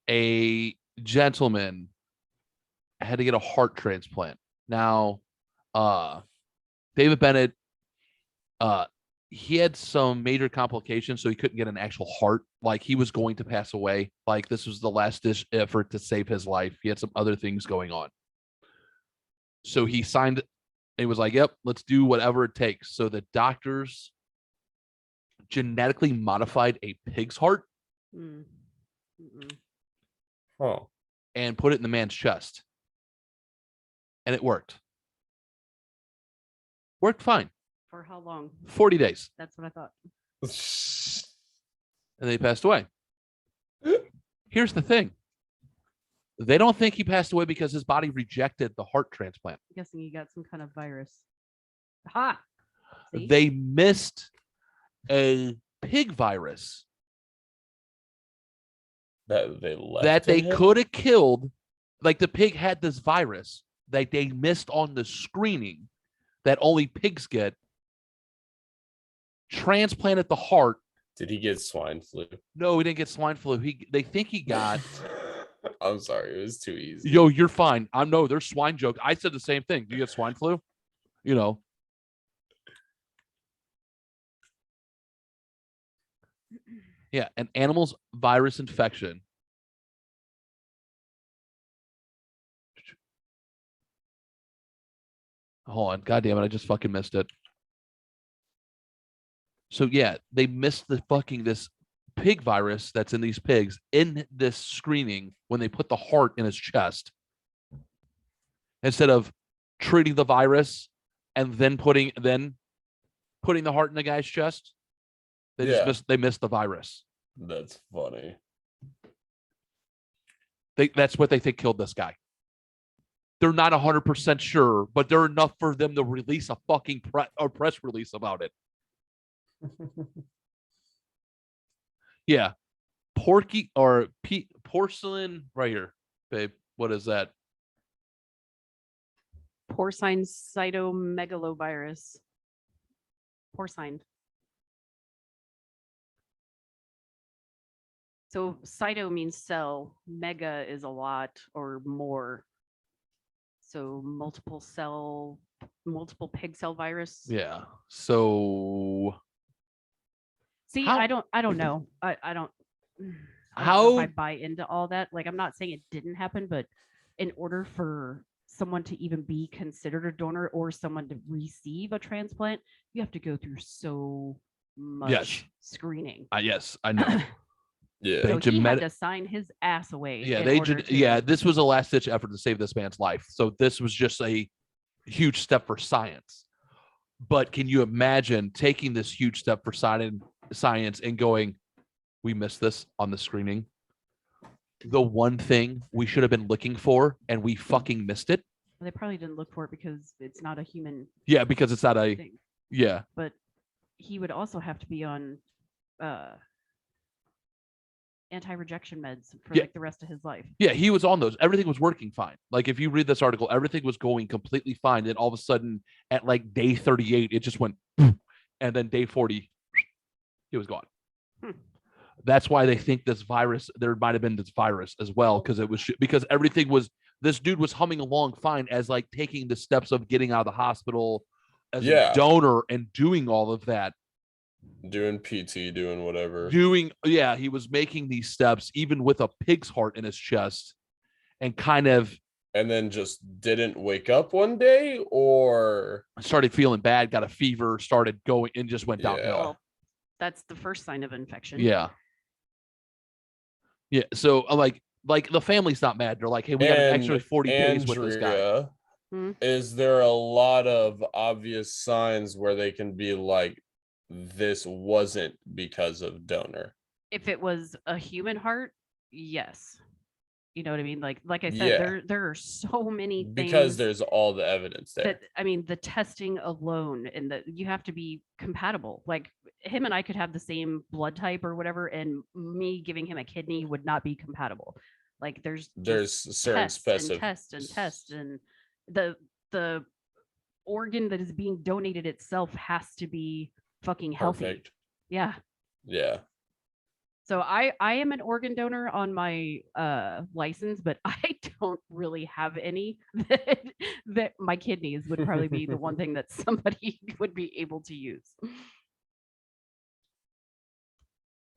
a gentleman had to get a heart transplant. Now, David Bennett, he had some major complications, so he couldn't get an actual heart. Like, he was going to pass away. Like, this was the last dish effort to save his life. He had some other things going on. So he signed, he was like, yep, let's do whatever it takes. So the doctors genetically modified a pig's heart Mm. Mm-mm. Oh. and put it in the man's chest. And it worked. Worked fine. For how long? 40 days. That's what I thought. And they passed away. Here's the thing. They don't think he passed away because his body rejected the heart transplant. I'm guessing he got some kind of virus. Ha! See? They missed a pig virus That they left. that they in him? could have killed. Like the pig had this virus that they missed on the screening that only pigs get. Transplanted the heart. Did he get swine flu? No, he didn't get swine flu. They think he got. I'm sorry, it was too easy. Yo, you're fine. I know there's swine joke. I said the same thing. Do you get swine flu? You know. Yeah, an animal's virus infection. Hold on. God damn it. I just fucking missed it. So yeah, they missed this pig virus that's in these pigs in this screening when they put the heart in his chest. Instead of treating the virus and then putting the heart in the guy's chest, they missed the virus. That's funny. That's what they think killed this guy. They're not 100% sure, but they're enough for them to release a fucking press release about it. Yeah. Porcelain right here, babe. What is that? Porcine cytomegalovirus. Porcine. So cyto means cell. Mega is a lot or more. So multiple pig cell virus. Yeah. So See, How- I don't know. I don't know How- if I buy into all that. Like, I'm not saying it didn't happen, but in order for someone to even be considered a donor or someone to receive a transplant, you have to go through so much screening. yes, I know. Yeah. So he genetic- had to sign his ass away. Yeah, in order to- this was a last ditch effort to save this man's life. So this was just a huge step for science. But can you imagine taking this huge step for science and going, we missed this on the screening? The one thing we should have been looking for and we fucking missed it. They probably didn't look for it because it's not a human Yeah, because it's not a thing. yeah. But he would also have to be on anti-rejection meds for Yeah. like the rest of his life. Yeah, he was on those. Everything was working fine. Like if you read this article, everything was going completely fine. Then all of a sudden, at like day 38, it just went, and then day 40, he was gone. That's why they think this virus. There might have been this virus as well, because it was because everything was. This dude was humming along fine as like taking the steps of getting out of the hospital as a donor and doing all of that. Doing PT, doing whatever. He was making these steps even with a pig's heart in his chest, and kind of And then just didn't wake up one day, or started feeling bad, got a fever, started going, and just went downhill. Well, that's the first sign of infection. Yeah. Yeah. So like the family's not mad. They're like, hey, we got an extra 40 days with this guy. Andrea, is there a lot of obvious signs where they can be like, this wasn't because of donor? If it was a human heart, yes. You know what I mean? Like I said, Yeah. there are so many things Because there's all the evidence there. that, I mean, the testing alone and you have to be compatible. Like him and I could have the same blood type or whatever, and me giving him a kidney would not be compatible. Like there's certain specific tests and the organ that is being donated itself has to be fucking healthy. Perfect. Yeah. Yeah. So I am an organ donor on my license, but I don't really have any that my kidneys would probably be the one thing that somebody would be able to use.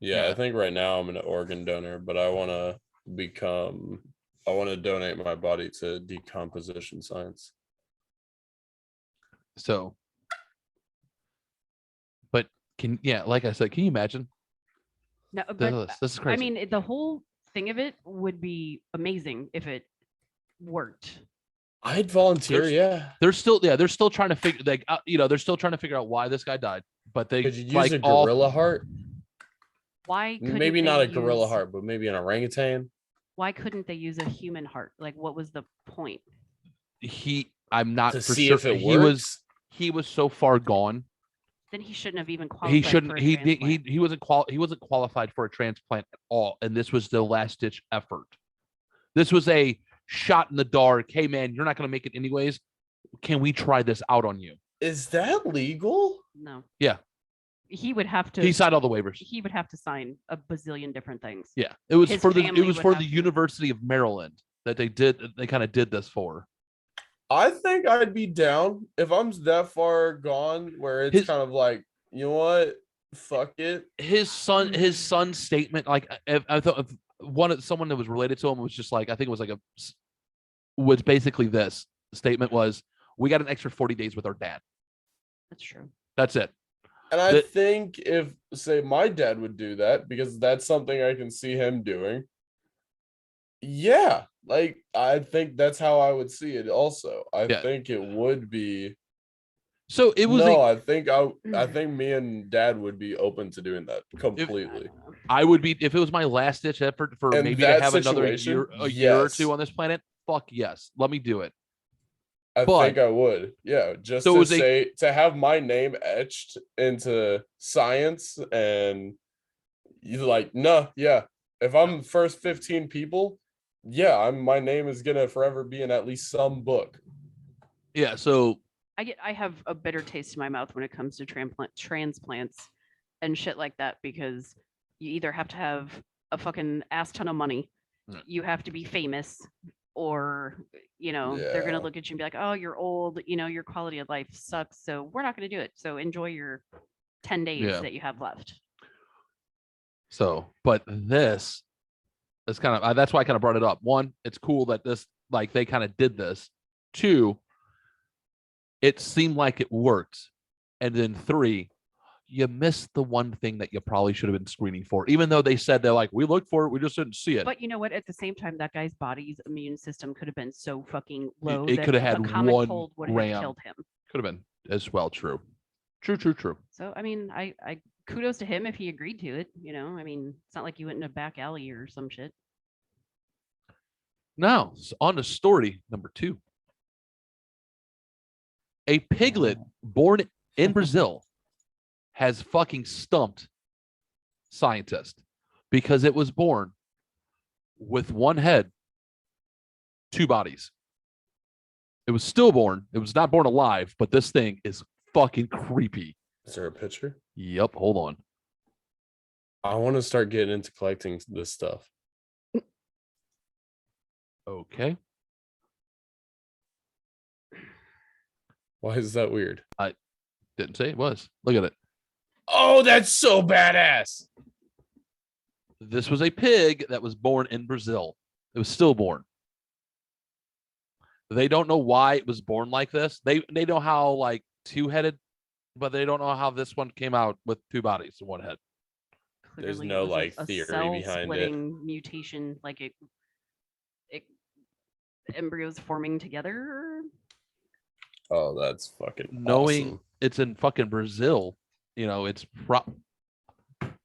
Yeah, I think right now I'm an organ donor, but I want to donate my body to decomposition science. So, but like I said, can you imagine? No, but This is crazy. I mean, the whole thing of it would be amazing if it worked. I'd volunteer. Yeah. they're still trying to figure they're still trying to figure out why this guy died. But they Could you use like a gorilla heart? Why couldn't Maybe they not a gorilla use- heart, but maybe an orangutan. Why couldn't they use a human heart? Like, what was the point? I'm not To for see sure. if it He was so far gone. Then he shouldn't have even qualified. He shouldn't. For a He transplant. he wasn't qualified for a transplant at all. And this was the last ditch effort. This was a shot in the dark. Hey man, you're not going to make it anyways. Can we try this out on you? Is that legal? No. Yeah. He would have to. He signed all the waivers. He would have to sign a bazillion different things. Yeah, it was His for the family would have to. University of Maryland that they kind of did this for. I think I'd be down if I'm that far gone where it's kind of like, you know what, fuck it. His son's statement, like I thought someone that was related to him was just like, I think it was was basically this statement was, we got an extra 40 days with our dad. That's true. That's it. And I think if, say, my dad would do that, because that's something I can see him doing. Yeah, like, I think that's how I would see it also. I think it would be. So it was. No, I think me and dad would be open to doing that completely. I would be, if it was my last ditch effort for maybe to have another year or two on this planet. Fuck yes, let me do it. I think I would. Yeah. Just so to have my name etched into science and you like, no, yeah. If I'm first 15 people, yeah, my name is gonna forever be in at least some book. Yeah. So I have a bitter taste in my mouth when it comes to transplants and shit like that, because you either have to have a fucking ass ton of money, you have to be famous, or they're gonna look at you and be like, oh, you're old, your quality of life sucks, so we're not gonna do it. So enjoy your 10 days that you have left. So, but this is kind of, that's why I kind of brought it up. One, it's cool that this, like, they kind of did this. Two, it seemed like it worked. And then three, you missed the one thing that you probably should have been screening for, even though they said they're like, we looked for it, we just didn't see it. But you know what? At the same time, that guy's body's immune system could have been so fucking low. It could have had a common 1 cold would gram. have killed him. Could have been as well. True. So I mean, I kudos to him if he agreed to it. I mean, it's not like you went in a back alley or some shit. Now, on to story number 2. A piglet born in Brazil has fucking stumped scientists because it was born with 1 head, 2 bodies. It was stillborn. It was not born alive, but this thing is fucking creepy. Is there a picture? Yep. Hold on. I want to start getting into collecting this stuff. Okay. Why is that weird? I didn't say it was. Look at it. Oh, that's so badass. This was a pig that was born in Brazil. It was stillborn. They don't know why it was born like this. They know how, like, 2-headed, but they don't know how this one came out with 2 bodies and 1 head. There's Clearly, no, it was like, a theory cell behind it. splitting mutation, like it embryos forming together. Oh, that's fucking Knowing awesome. It's in fucking Brazil, it's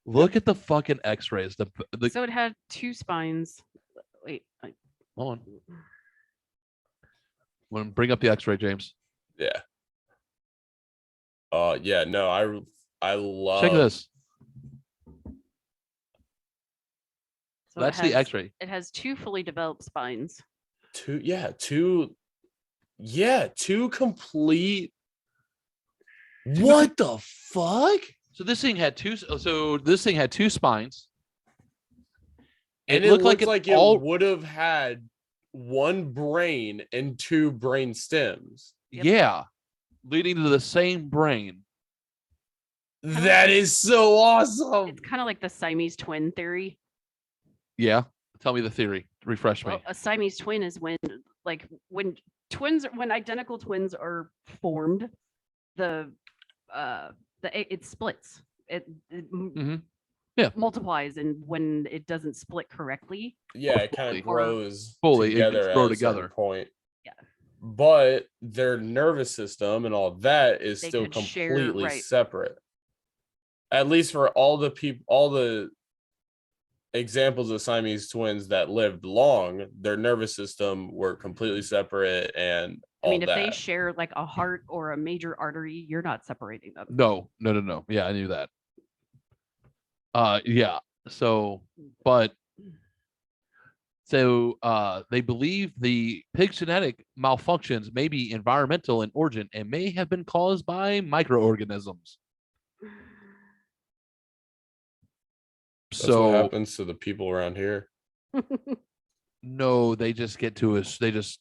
look at the fucking X-rays. So it had 2 spines. Wait, hold on. Want to bring up the X-ray, James? Yeah. Yeah. No, I love. Check this. So That's the X-ray. It has 2 fully developed spines. 2 complete. What the fuck? So this thing had 2. So this thing had 2 spines. And it looked like it would have had 1 brain and 2 brain stems. Yep. Yeah, leading to the same brain. That is so awesome. It's kind of like the Siamese twin theory. Yeah, tell me the theory. Refresh me. Well, a Siamese twin is when identical twins are formed, it splits. It multiplies, and when it doesn't split correctly, it kind of grows fully together grow at a certain together. point. Yeah, but their nervous system and all that is still could completely share, separate. At least for all the people, all the examples of Siamese twins that lived long, their nervous system were completely separate and I all mean, if they that. share like a heart or a major artery, you're not separating them. No. Yeah, I knew that. Yeah. So, but they believe the pig's genetic malfunctions may be environmental in origin and may have been caused by microorganisms. That's what So happens to the people around here. no, they just get to us. They just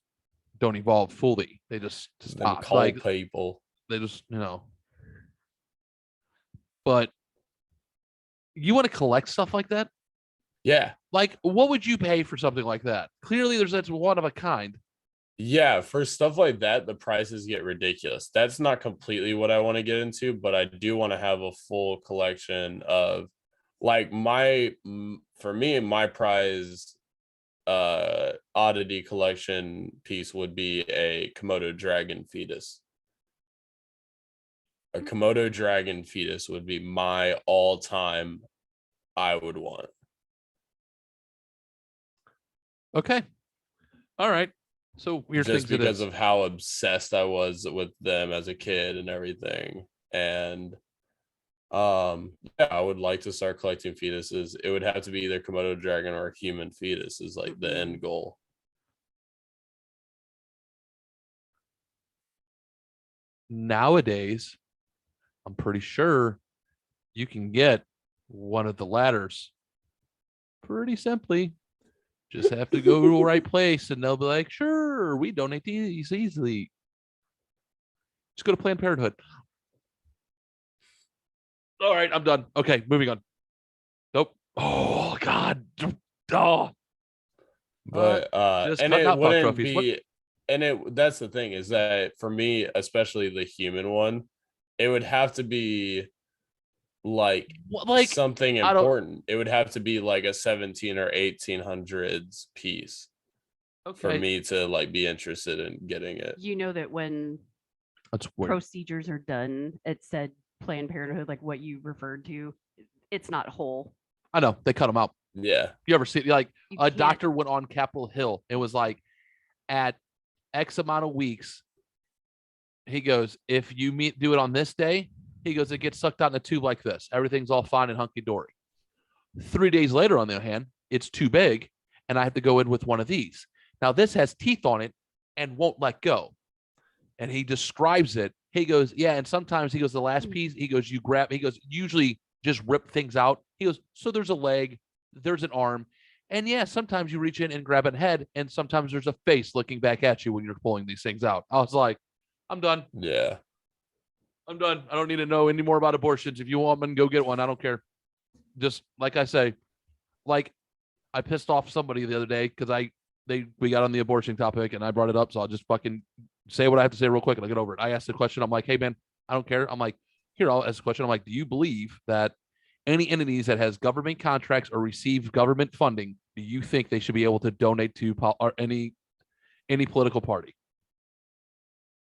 don't evolve fully. They just Them stop. cold Like people. they just, But you want to collect stuff like that? Yeah. Like, what would you pay for something like that? Clearly, that's one of a kind. Yeah, for stuff like that, the prices get ridiculous. That's not completely what I want to get into, but I do want to have a full collection of like for me, my prize oddity collection piece would be a Komodo dragon fetus. A Komodo dragon fetus would be my all-time I would want. Okay. All right. So weird Just things because it is. of how obsessed I was with them as a kid and everything. And yeah, I would like to start collecting fetuses. It would have to be either Komodo dragon or a human fetus is like the end goal. Nowadays, I'm pretty sure you can get one of the ladders pretty simply. Just have to go to the right place and they'll be like, sure, we donate these easily. Just go to Planned Parenthood. All right, I'm done. Okay, moving on. Nope. Oh, God. Oh. But just and cutting it out buck wouldn't trophies. What? be and that's the thing is that for me, especially the human one, it would have to be like something I don't. important. It would have to be like a 17 or 1800s piece for Okay. me to like be interested in getting it. You know that when That's weird. procedures are done, it said Planned Parenthood, like what you referred to, it's not whole. I know they cut them out. Yeah. You ever see like You a can't- doctor went on Capitol Hill? It was like at X amount of weeks. He goes, if you do it on this day, he goes, it gets sucked out in a tube like this. Everything's all fine and hunky dory. 3 days later, on the other hand, it's too big, and I have to go in with one of these. Now this has teeth on it and won't let go. And he describes it. He goes, yeah, and sometimes he goes, the last piece, he goes, you grab, he goes, usually just rip things out. He goes, so there's a leg, there's an arm, and yeah, sometimes you reach in and grab a head, and sometimes there's a face looking back at you when you're pulling these things out. I was like, I'm done. Yeah. I'm done. I don't need to know any more about abortions. If you want one, go get one. I don't care. Just like I say, like I pissed off somebody the other day because we got on the abortion topic and I brought it up. So I'll just fucking say what I have to say real quick and I'll get over it. I asked the question. I'm like, hey man, I don't care. I'm like, here, I'll ask the question. I'm like, do you believe that any entities that has government contracts or receive government funding, do you think they should be able to donate to any political party?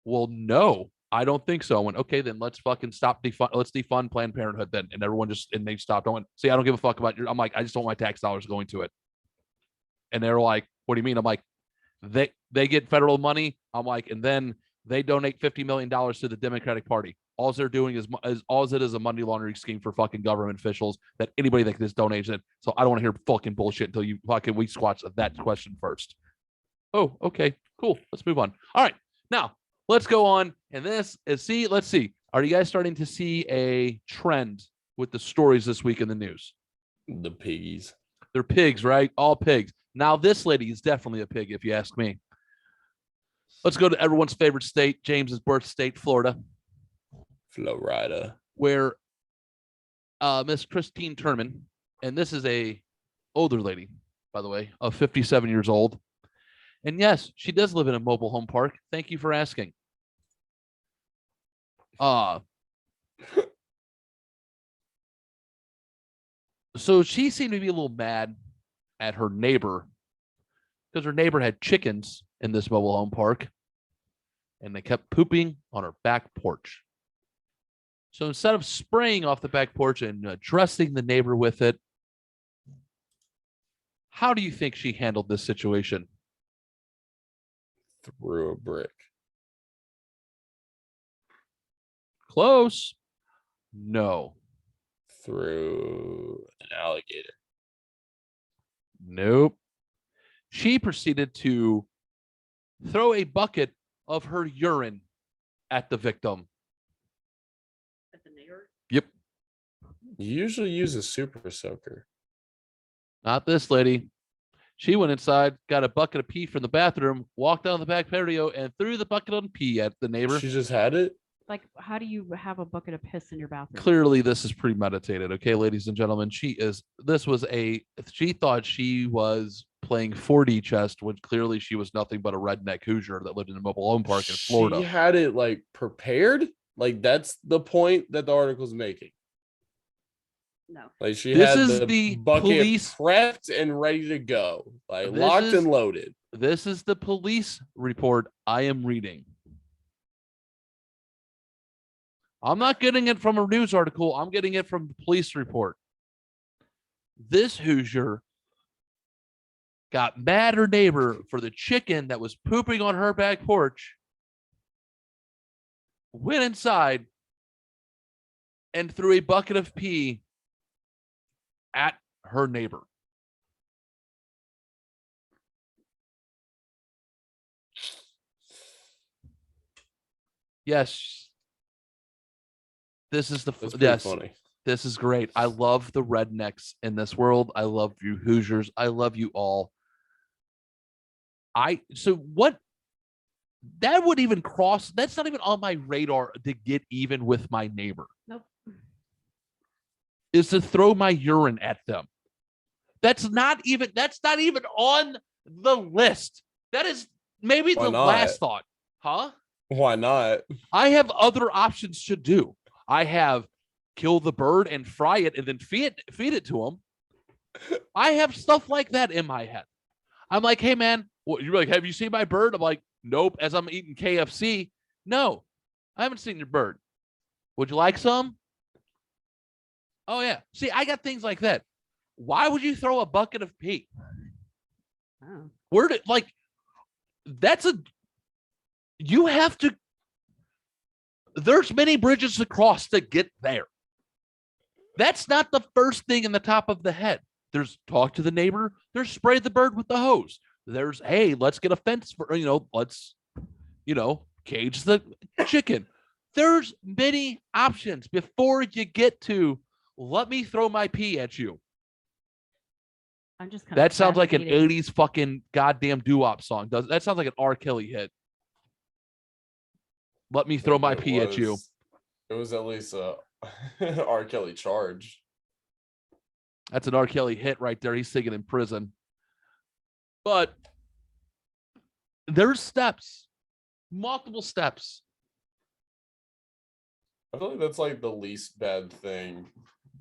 Well, no, I don't think so. I went, okay, then let's fucking stop let's defund Planned Parenthood then. And everyone and they stopped. I went, see, I don't give a fuck about I'm like, I just don't want my tax dollars going to it. And they were like, what do you mean? I'm like, they get federal money. I'm like, and then they donate $50 million to the Democratic Party. All they're doing is a money laundering scheme for fucking government officials that anybody that just donates it. So I don't want to hear fucking bullshit until you fucking we squash that question first. Oh, okay, cool. Let's move on. All right, now let's go on. And this is let's see. Are you guys starting to see a trend with the stories this week in the news? The piggies. They're pigs, right? All pigs. Now, this lady is definitely a pig, if you ask me. Let's go to everyone's favorite state, James's birth state, Florida, where Miss Christine Turman, and this is a older lady, by the way, of 57 years old. And yes, she does live in a mobile home park. Thank you for asking. So she seemed to be a little mad at her neighbor because her neighbor had chickens in this mobile home park and they kept pooping on her back porch. So instead of spraying off the back porch and addressing the neighbor with it, How do you think she handled this situation? Threw a brick. Close. No. Through an alligator. Nope. She proceeded to throw a bucket of her urine at the victim. At the neighbor? Yep. You usually use a super soaker. Not this lady. She went inside, got a bucket of pee from the bathroom, walked down the back patio, and threw the bucket of pee at the neighbor. She just had it. Like, how do you have a bucket of piss in your bathroom? Clearly, this is premeditated. Okay, ladies and gentlemen, she thought she was playing 4D chess when clearly she was nothing but a redneck Hoosier that lived in a mobile home park in Florida. She had it like prepared. Like that's the point that the article's making. No. Like she This had is the the bucket police- prepped and ready to go, like This locked is- and loaded. This is the police report I am reading. I'm not getting it from a news article. I'm getting it from the police report. This Hoosier got mad at her neighbor for the chicken that was pooping on her back porch, went inside, and threw a bucket of pee at her neighbor. Yes. This is the That's pretty yes. funny. This is great. I love the rednecks in this world. I love you Hoosiers. I love you all. So what that would even cross, that's not even on my radar to get even with my neighbor. Nope. Is to throw my urine at them. That's not even on the list. That is maybe Why the not? last thought. Huh? Why not? I have other options to do. I have kill the bird and fry it and then feed it to him. I have stuff like that in my head. I'm like, hey man, you're like, have you seen my bird? I'm like, nope. As I'm eating KFC, no, I haven't seen your bird. Would you like some? Oh yeah. See, I got things like that. Why would you throw a bucket of pee? Oh. Where did you have to. There's many bridges to cross to get there. That's not the first thing in the top of the head. There's talk to the neighbor. There's spray the bird with the hose. There's, hey, let's get a fence for, let's, cage the chicken. There's many options before you get to let me throw my pee at you. I'm just That sounds like an fascinated. 80s fucking goddamn doo-wop song. That sounds like an R. Kelly hit. Let me throw my It pee at you. It was at least a R. Kelly charge. That's an R. Kelly hit right there. He's singing in prison. But there's steps, multiple steps. I feel like that's like the least bad thing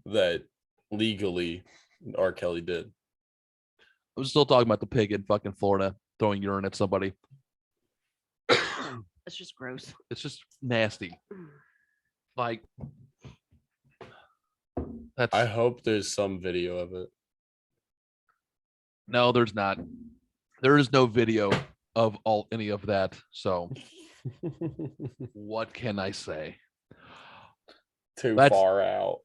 that legally R. Kelly did. I'm still talking about the pig in fucking Florida throwing urine at somebody. It's just gross. It's just nasty. Like, that's I hope there's some video of it. no, there's not. There is no video of any of that. So what can I say? Too That's- far out.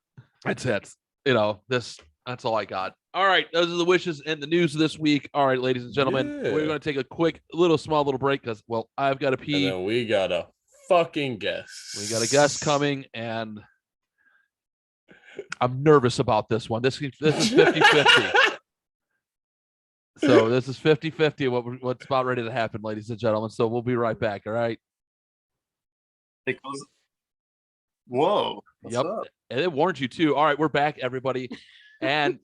That's it. That's all I got. All right. Those are the wishes and the news this week. All right, ladies and gentlemen, Yeah. we're going to take a quick, small little break because, well, I've got to And pee. then we got a fucking guest. We got a guest coming, and I'm nervous about this one. This is 50-50. So this is 50-50 what's about ready to happen, ladies and gentlemen. So we'll be right back. All right. It goes. Whoa. What's Yep. up? And it warned you too. All right, we're back, everybody. And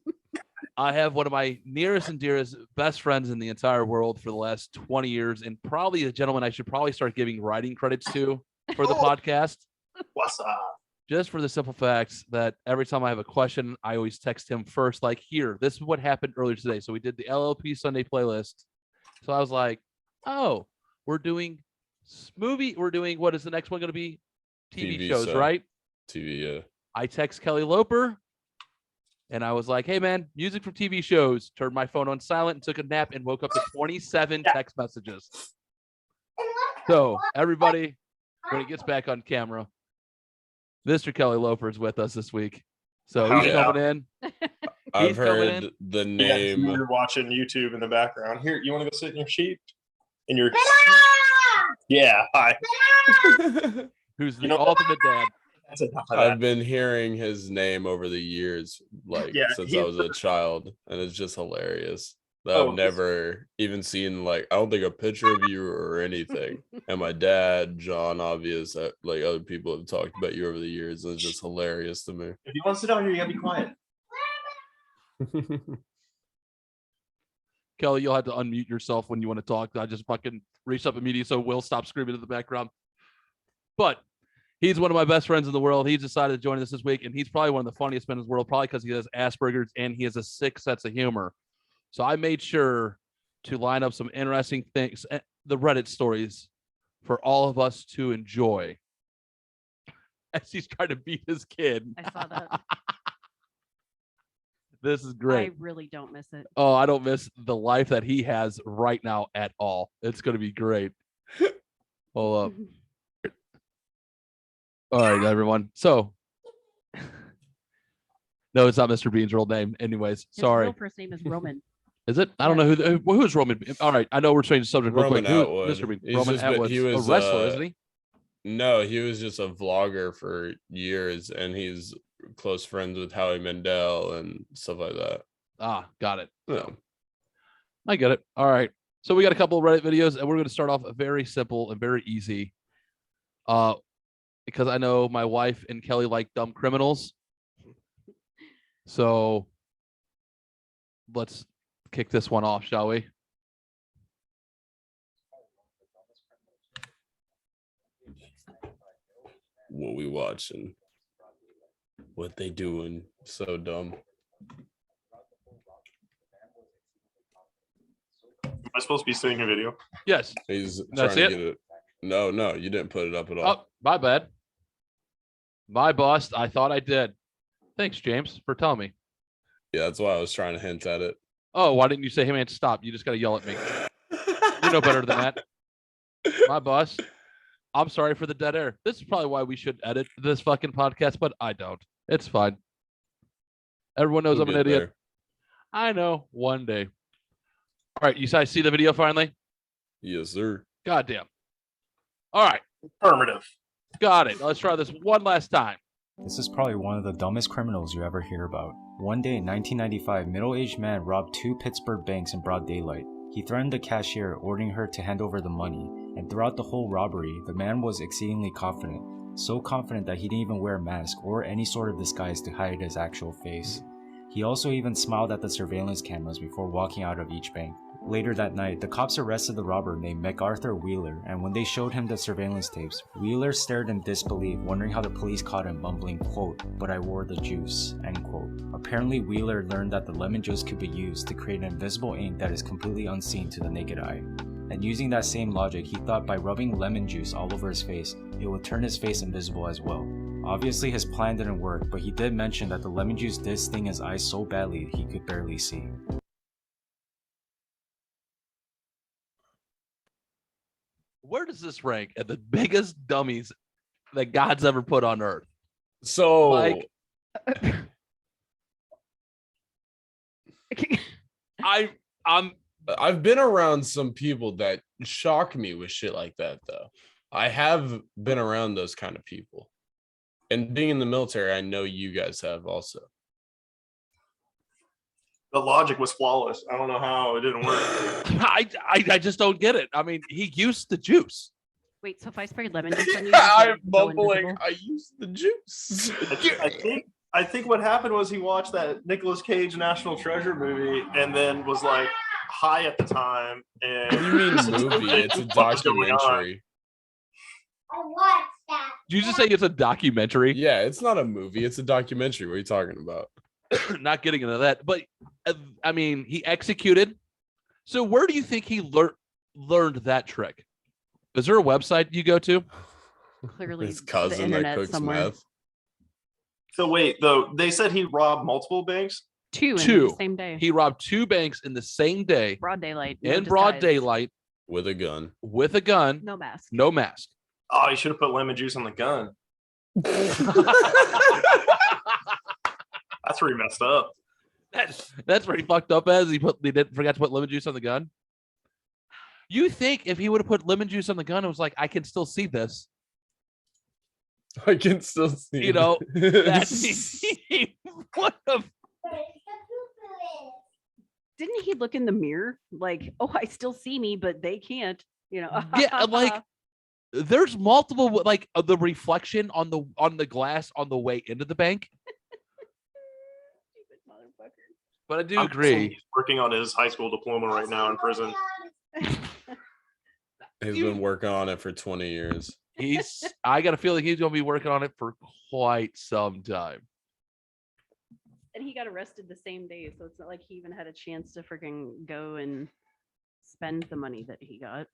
I have one of my nearest and dearest best friends in the entire world for the last 20 years, and probably a gentleman I should probably start giving writing credits to for the podcast. What's up? Just for the simple facts that every time I have a question, I always text him first, like, here, this is what happened earlier today. So we did the LLP Sunday playlist. So I was like, oh, we're doing what is the next one going to be? TV shows, show. right? TV, yeah. I text Kelley Loper. And I was like, hey, man, music from TV shows. Turned my phone on silent and took a nap and woke up to 27 text messages. So, everybody, when he gets back on camera, Mr. Kelley Loafer is with us this week. So, he's coming in. I've He's coming heard in. the Yeah, name. you're watching YouTube in the background. Here, you want to go sit in your seat? In your yeah, hi. Who's the You know- ultimate dad. That's enough of I've that. been hearing his name over the years, like Yeah, since he- I was a child, and it's just hilarious. That Oh, I've never even seen, like, I don't think a picture of you or anything. And my dad, John, obvious, like other people have talked about you over the years, and it's just hilarious to me. If you want to sit down here, you gotta be quiet. Kelley, you'll have to unmute yourself when you want to talk. I just fucking reached up immediately so Will stop screaming in the background. But he's one of my best friends in the world. He's decided to join us this week, and he's probably one of the funniest men in the world, probably because he has Asperger's and he has a sick sense of humor. So I made sure to line up some interesting things, the Reddit stories, for all of us to enjoy as he's trying to beat his kid. I saw that. This is great. I really don't miss it. Oh, I don't miss the life that he has right now at all. It's going to be great. Hold up. All right, everyone. So, no, it's not Mr. Bean's real name. Anyways, His sorry. real first name is Roman. Is it? I don't know who's Roman. All right, I know we're changing the subject real Roman quick. Who- Atwood. Mr. Bean. He's Roman just been- Atwood. he was, a wrestler, isn't he? No, he was just a vlogger for years, and he's close friends with Howie Mandel and stuff like that. Ah, got it. Yeah. I get it. All right. So we got a couple of Reddit videos, and we're going to start off very simple and very easy. Because I know my wife and Kelley like dumb criminals. So let's kick this one off, shall we? What we watching? What they doing? So dumb. Am I supposed to be seeing a video? Yes. He's That's trying to it? get it. No, you didn't put it up at all. Oh, my bad. My bust. I thought I did. Thanks, James, for telling me. Yeah, that's why I was trying to hint at it. Oh, why didn't you say, hey, man, stop? You just got to yell at me. You know better than that. My boss. I'm sorry for the dead air. This is probably why we should edit this fucking podcast, but I don't. It's fine. Everyone knows We'll I'm an get idiot. there. I know. One day. All right. You guys see the video finally? Yes, sir. Goddamn. All right. Affirmative. Got it. Let's try this one last time. This is probably one of the dumbest criminals you ever hear about. One day in 1995, middle-aged man robbed 2 Pittsburgh banks in broad daylight. He threatened the cashier, ordering her to hand over the money, and throughout the whole robbery, the man was exceedingly confident. So confident that he didn't even wear a mask or any sort of disguise to hide his actual face. He also even smiled at the surveillance cameras before walking out of each bank. Later that night, the cops arrested the robber named MacArthur Wheeler, and when they showed him the surveillance tapes, Wheeler stared in disbelief, wondering how the police caught him mumbling, quote, "But I wore the juice," end quote. Apparently, Wheeler learned that the lemon juice could be used to create an invisible ink that is completely unseen to the naked eye. And using that same logic, he thought by rubbing lemon juice all over his face, it would turn his face invisible as well. Obviously, his plan didn't work, but he did mention that the lemon juice did sting his eyes so badly he could barely see. Where does this rank at the biggest dummies that God's ever put on earth? So Like, I've been around some people that shock me with shit like that, though. I have been around those kind of people. And being in the military, I know you guys have also. The logic was flawless. I don't know how it didn't work. I just don't get it. I mean, he used the juice. Wait, so if I sprayed lemon juice on you, does I'm it go mumbling. invisible? I used the juice. I think what happened was he watched that Nicolas Cage National Treasure movie and then was like high at the time. And What do you mean movie? It's a What's going on? documentary. Did you just say it's a documentary? Yeah, it's not a movie. It's a documentary. What are you talking about? Not getting into that, but I mean, he executed. So where do you think he learned that trick? Is there a website you go to? Clearly, His the cousin that internet cooks somewhere. meth. So wait, though, they said he robbed multiple banks. Two in Two. the same day. He robbed 2 banks in the same day Broad daylight. no in broad disguise, daylight with a gun. with a gun, No mask. no mask. Oh, he should have put lemon juice on the gun. That's where he messed up. That's where he fucked up as they didn't forget to put lemon juice on the gun. You think if he would have put lemon juice on the gun, it was like, I can still see this. I can still see. You know, That's he would have. Didn't he look in the mirror like, oh, I still see me, but they can't, you know? Yeah, like there's multiple like the reflection on the glass on the way into the bank. Stupid motherfucker. But I do I'm guessing agree. He's working on his high school diploma right now in prison. He's been working on it for 20 years. I got a feeling he's gonna be working on it for quite some time. And he got arrested the same day, so it's not like he even had a chance to freaking go and spend the money that he got.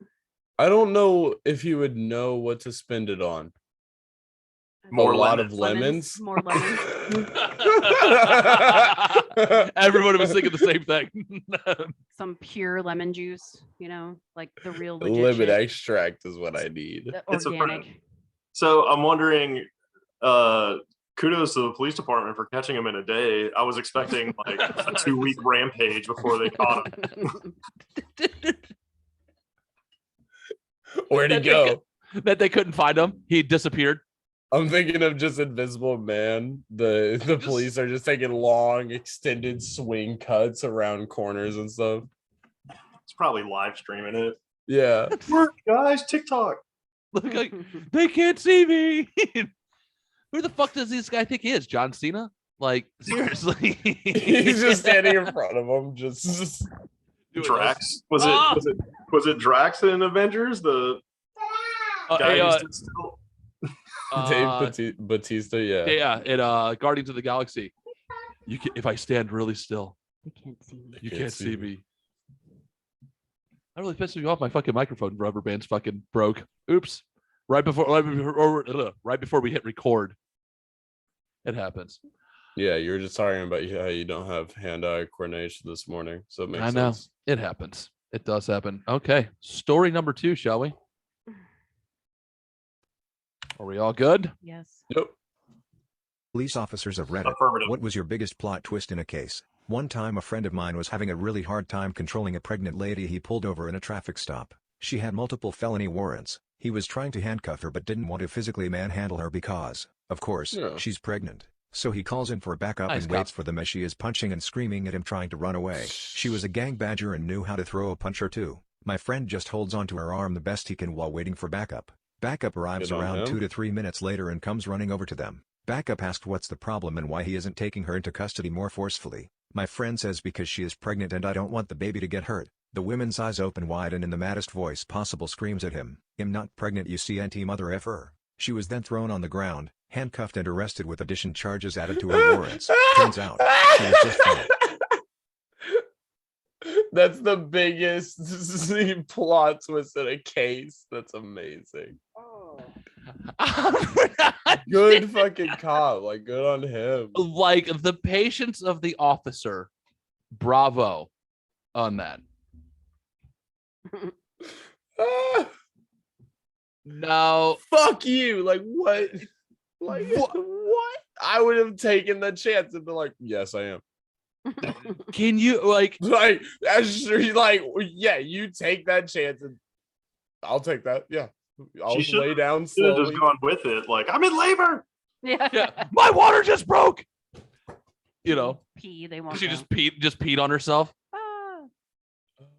I don't know if he would know what to spend it on. More a lot lemons. of lemons. More lemons. Everybody was thinking the same thing. Some pure lemon juice, you know, like the real legit Lemon shit, extract is what I need. the It's a organic. So I'm wondering, kudos to the police department for catching him in a day. I was expecting like a 2-week rampage before they caught him. Where'd he go? That they couldn't find him. He disappeared. I'm thinking of just Invisible Man. The police are just taking long, extended swing cuts around corners and stuff. It's probably live streaming it. Yeah. Work, guys, TikTok. Look like they can't see me. Who the fuck does this guy think he is? John Cena? Like seriously? He's just standing in front of him, just doing Drax. this. Was it Drax in Avengers? The guy who stood still? Dave Bautista, yeah. Yeah, in Guardians of the Galaxy. You can, if I stand really still, You can't see me. you can't see me. That really pissed me off. My fucking microphone rubber band's fucking broke. Oops. Right before we hit record. It happens. Yeah, you were just talking about how you don't have hand-eye coordination this morning, so it makes I know. sense. It happens. It does happen. Okay. Story number 2, shall we? Are we all good? Yes. Yep. Police officers of Reddit, Affirmative. what was your biggest plot twist in a case? One time a friend of mine was having a really hard time controlling a pregnant lady he pulled over in a traffic stop. She had multiple felony warrants. He was trying to handcuff her but didn't want to physically manhandle her because, of course, Yeah. she's pregnant. So he calls in for backup Nice and cop. waits for them as she is punching and screaming at him trying to run away. She was a gang badger and knew how to throw a punch or two. My friend just holds onto her arm the best he can while waiting for backup. Backup arrives Good on around him. 2 to 3 minutes later and comes running over to them. Backup asked what's the problem and why he isn't taking her into custody more forcefully. My friend says because she is pregnant and I don't want the baby to get hurt. The woman's eyes open wide and in the maddest voice possible screams at him, "I'm not pregnant, you see, mother effer." She was then thrown on the ground, handcuffed and arrested with addition charges added to her warrants. Turns out, she was just fine. That's the biggest plot twist in a case. That's amazing. Oh. Good fucking cop. Like, good on him. Like the patience of the officer. Bravo on that. Ah, No. fuck you. Like, what? Like, what? I would have taken the chance and been like, yes, I am. Can you like Like, actually, like, yeah, you take that chance and I'll take that. Yeah. I'll She lay down Should have slowly. just gone with it. Like, I'm in labor. yeah, my water just broke. You know, Pee. They want. she just peed on herself. Ah.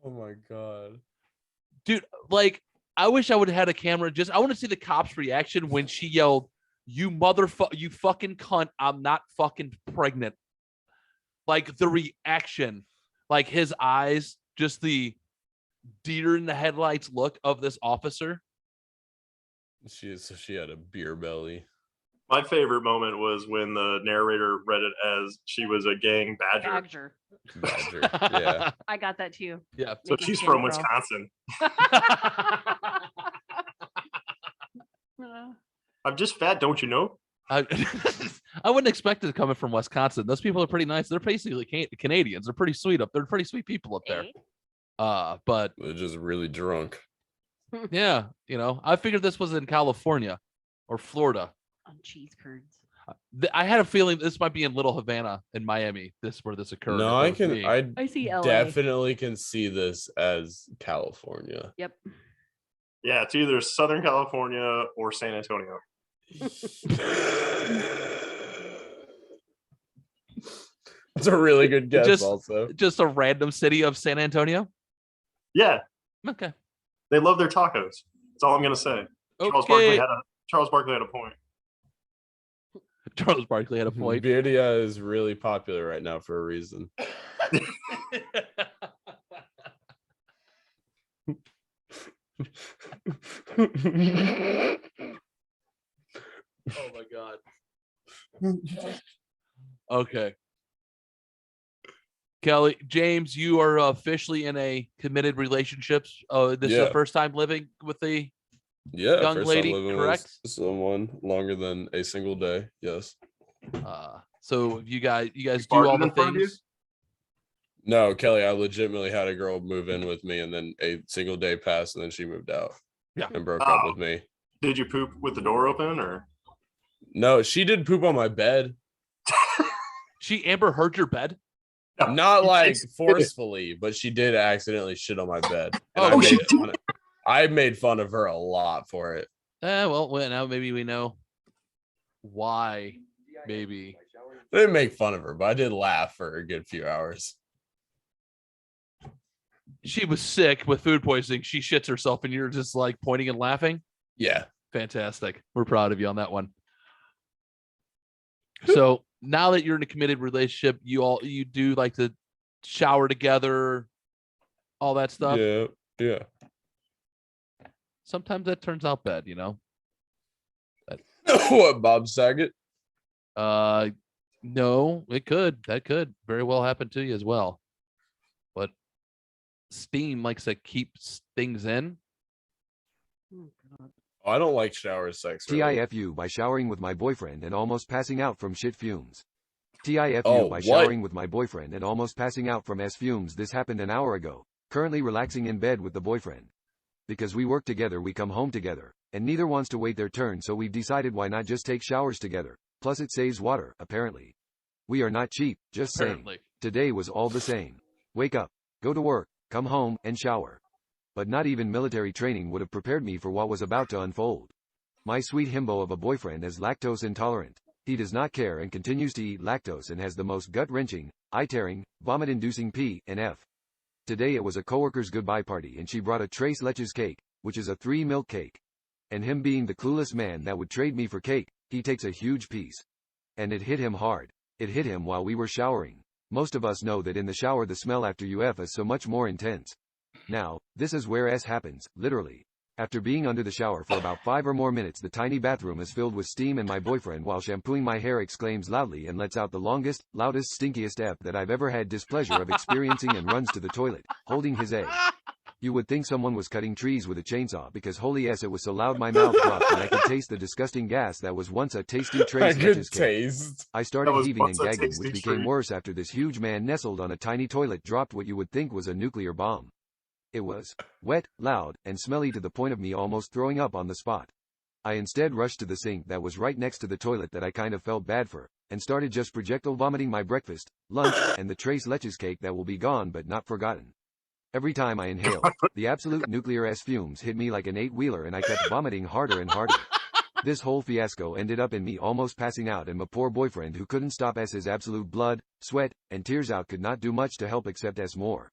Oh my God. Dude, like I wish I would have had a camera. I want to see the cop's reaction when she yelled, "You you fucking cunt, I'm not fucking pregnant." Like the reaction, like his eyes, just the deer in the headlights look of this officer. She had a beer belly. My favorite moment was when the narrator read it as she was a gang badger. Badger. Badger. Yeah. I got that too. Yeah. So Make my she's skin from grow. Wisconsin. Uh, I'm just fat, don't you know? I, I wouldn't expect it coming from Wisconsin. Those people are pretty nice. They're basically Canadians. They're pretty sweet up there. They're pretty sweet people up there. But They're just really drunk. yeah, I figured this was in California or Florida. On cheese curds. I had a feeling this might be in Little Havana in Miami. This where this occurred. No, I see LA. definitely can see this as California. Yep. Yeah, it's either Southern California or San Antonio. That's a really good guess. Just- also, Just a random city of San Antonio. Yeah, Okay. they love their tacos. That's all I'm gonna say. Charles Barkley had a point. Charles Barkley had a point. Birria is really popular right now for a reason. Oh my god. Okay. Kelley, James, you are officially in a committed relationships. This is the Yeah. first time living with the Yeah, young first lady, time living correct? with someone longer than a single day. Yes. So you guys do farted all the in front of you? things. No, Kelley, I legitimately had a girl move in with me, and then a single day passed, and then she moved out. Yeah. And broke up with me. Did you poop with the door open or? No, she did poop on my bed. She Amber heard your bed. No, Not you like just- forcefully, but she did accidentally shit on my bed. And Oh, I made fun of her a lot for it. Well, now maybe we know why. Maybe. I didn't make fun of her, but I did laugh for a good few hours. She was sick with food poisoning. She shits herself, and you're just like pointing and laughing. Yeah. Fantastic. We're proud of you on that one. So now that you're in a committed relationship, you do like to shower together, all that stuff. Yeah. Yeah. Sometimes that turns out bad, What, Bob Saget? No, it could. That could very well happen to you as well. But steam likes to keep things in. I don't like shower sex. Really. TIFU by showering with my boyfriend and almost passing out from shit fumes. TIFU Oh, by what? showering with my boyfriend and almost passing out from S fumes. This happened an hour ago. Currently relaxing in bed with the boyfriend. Because we work together, we come home together, and neither wants to wait their turn, so we've decided why not just take showers together. Plus it saves water, apparently. We are not cheap, just saying. Apparently. Today was all the same. Wake up, go to work, come home, and shower. But not even military training would have prepared me for what was about to unfold. My sweet himbo of a boyfriend is lactose intolerant. He does not care and continues to eat lactose and has the most gut-wrenching, eye-tearing, vomit-inducing P and F. Today it was a coworker's goodbye party and she brought a tres leches cake, which is a 3-milk cake. And him being the clueless man that would trade me for cake, he takes a huge piece. And it hit him hard. It hit him while we were showering. Most of us know that in the shower the smell after UF is so much more intense. Now, this is where S happens, literally. After being under the shower for about 5 or more minutes, the tiny bathroom is filled with steam and my boyfriend, while shampooing my hair, exclaims loudly and lets out the longest, loudest, stinkiest F that I've ever had displeasure of experiencing and runs to the toilet, holding his A. You would think someone was cutting trees with a chainsaw because holy S, it was so loud my mouth dropped and I could taste the disgusting gas that was once a tasty I tres could leches cake. taste. I started That was heaving and once a gagging, tasty which became treat. worse after this huge man nestled on a tiny toilet dropped what you would think was a nuclear bomb. It was wet, loud, and smelly to the point of me almost throwing up on the spot. I instead rushed to the sink that was right next to the toilet that I kind of felt bad for, and started just projectile vomiting my breakfast, lunch, and the tres leches cake that will be gone but not forgotten. Every time I inhaled, the absolute nuclear S fumes hit me like an 8-wheeler and I kept vomiting harder and harder. This whole fiasco ended up in me almost passing out, and my poor boyfriend, who couldn't stop S's absolute blood, sweat, and tears out, could not do much to help except S more.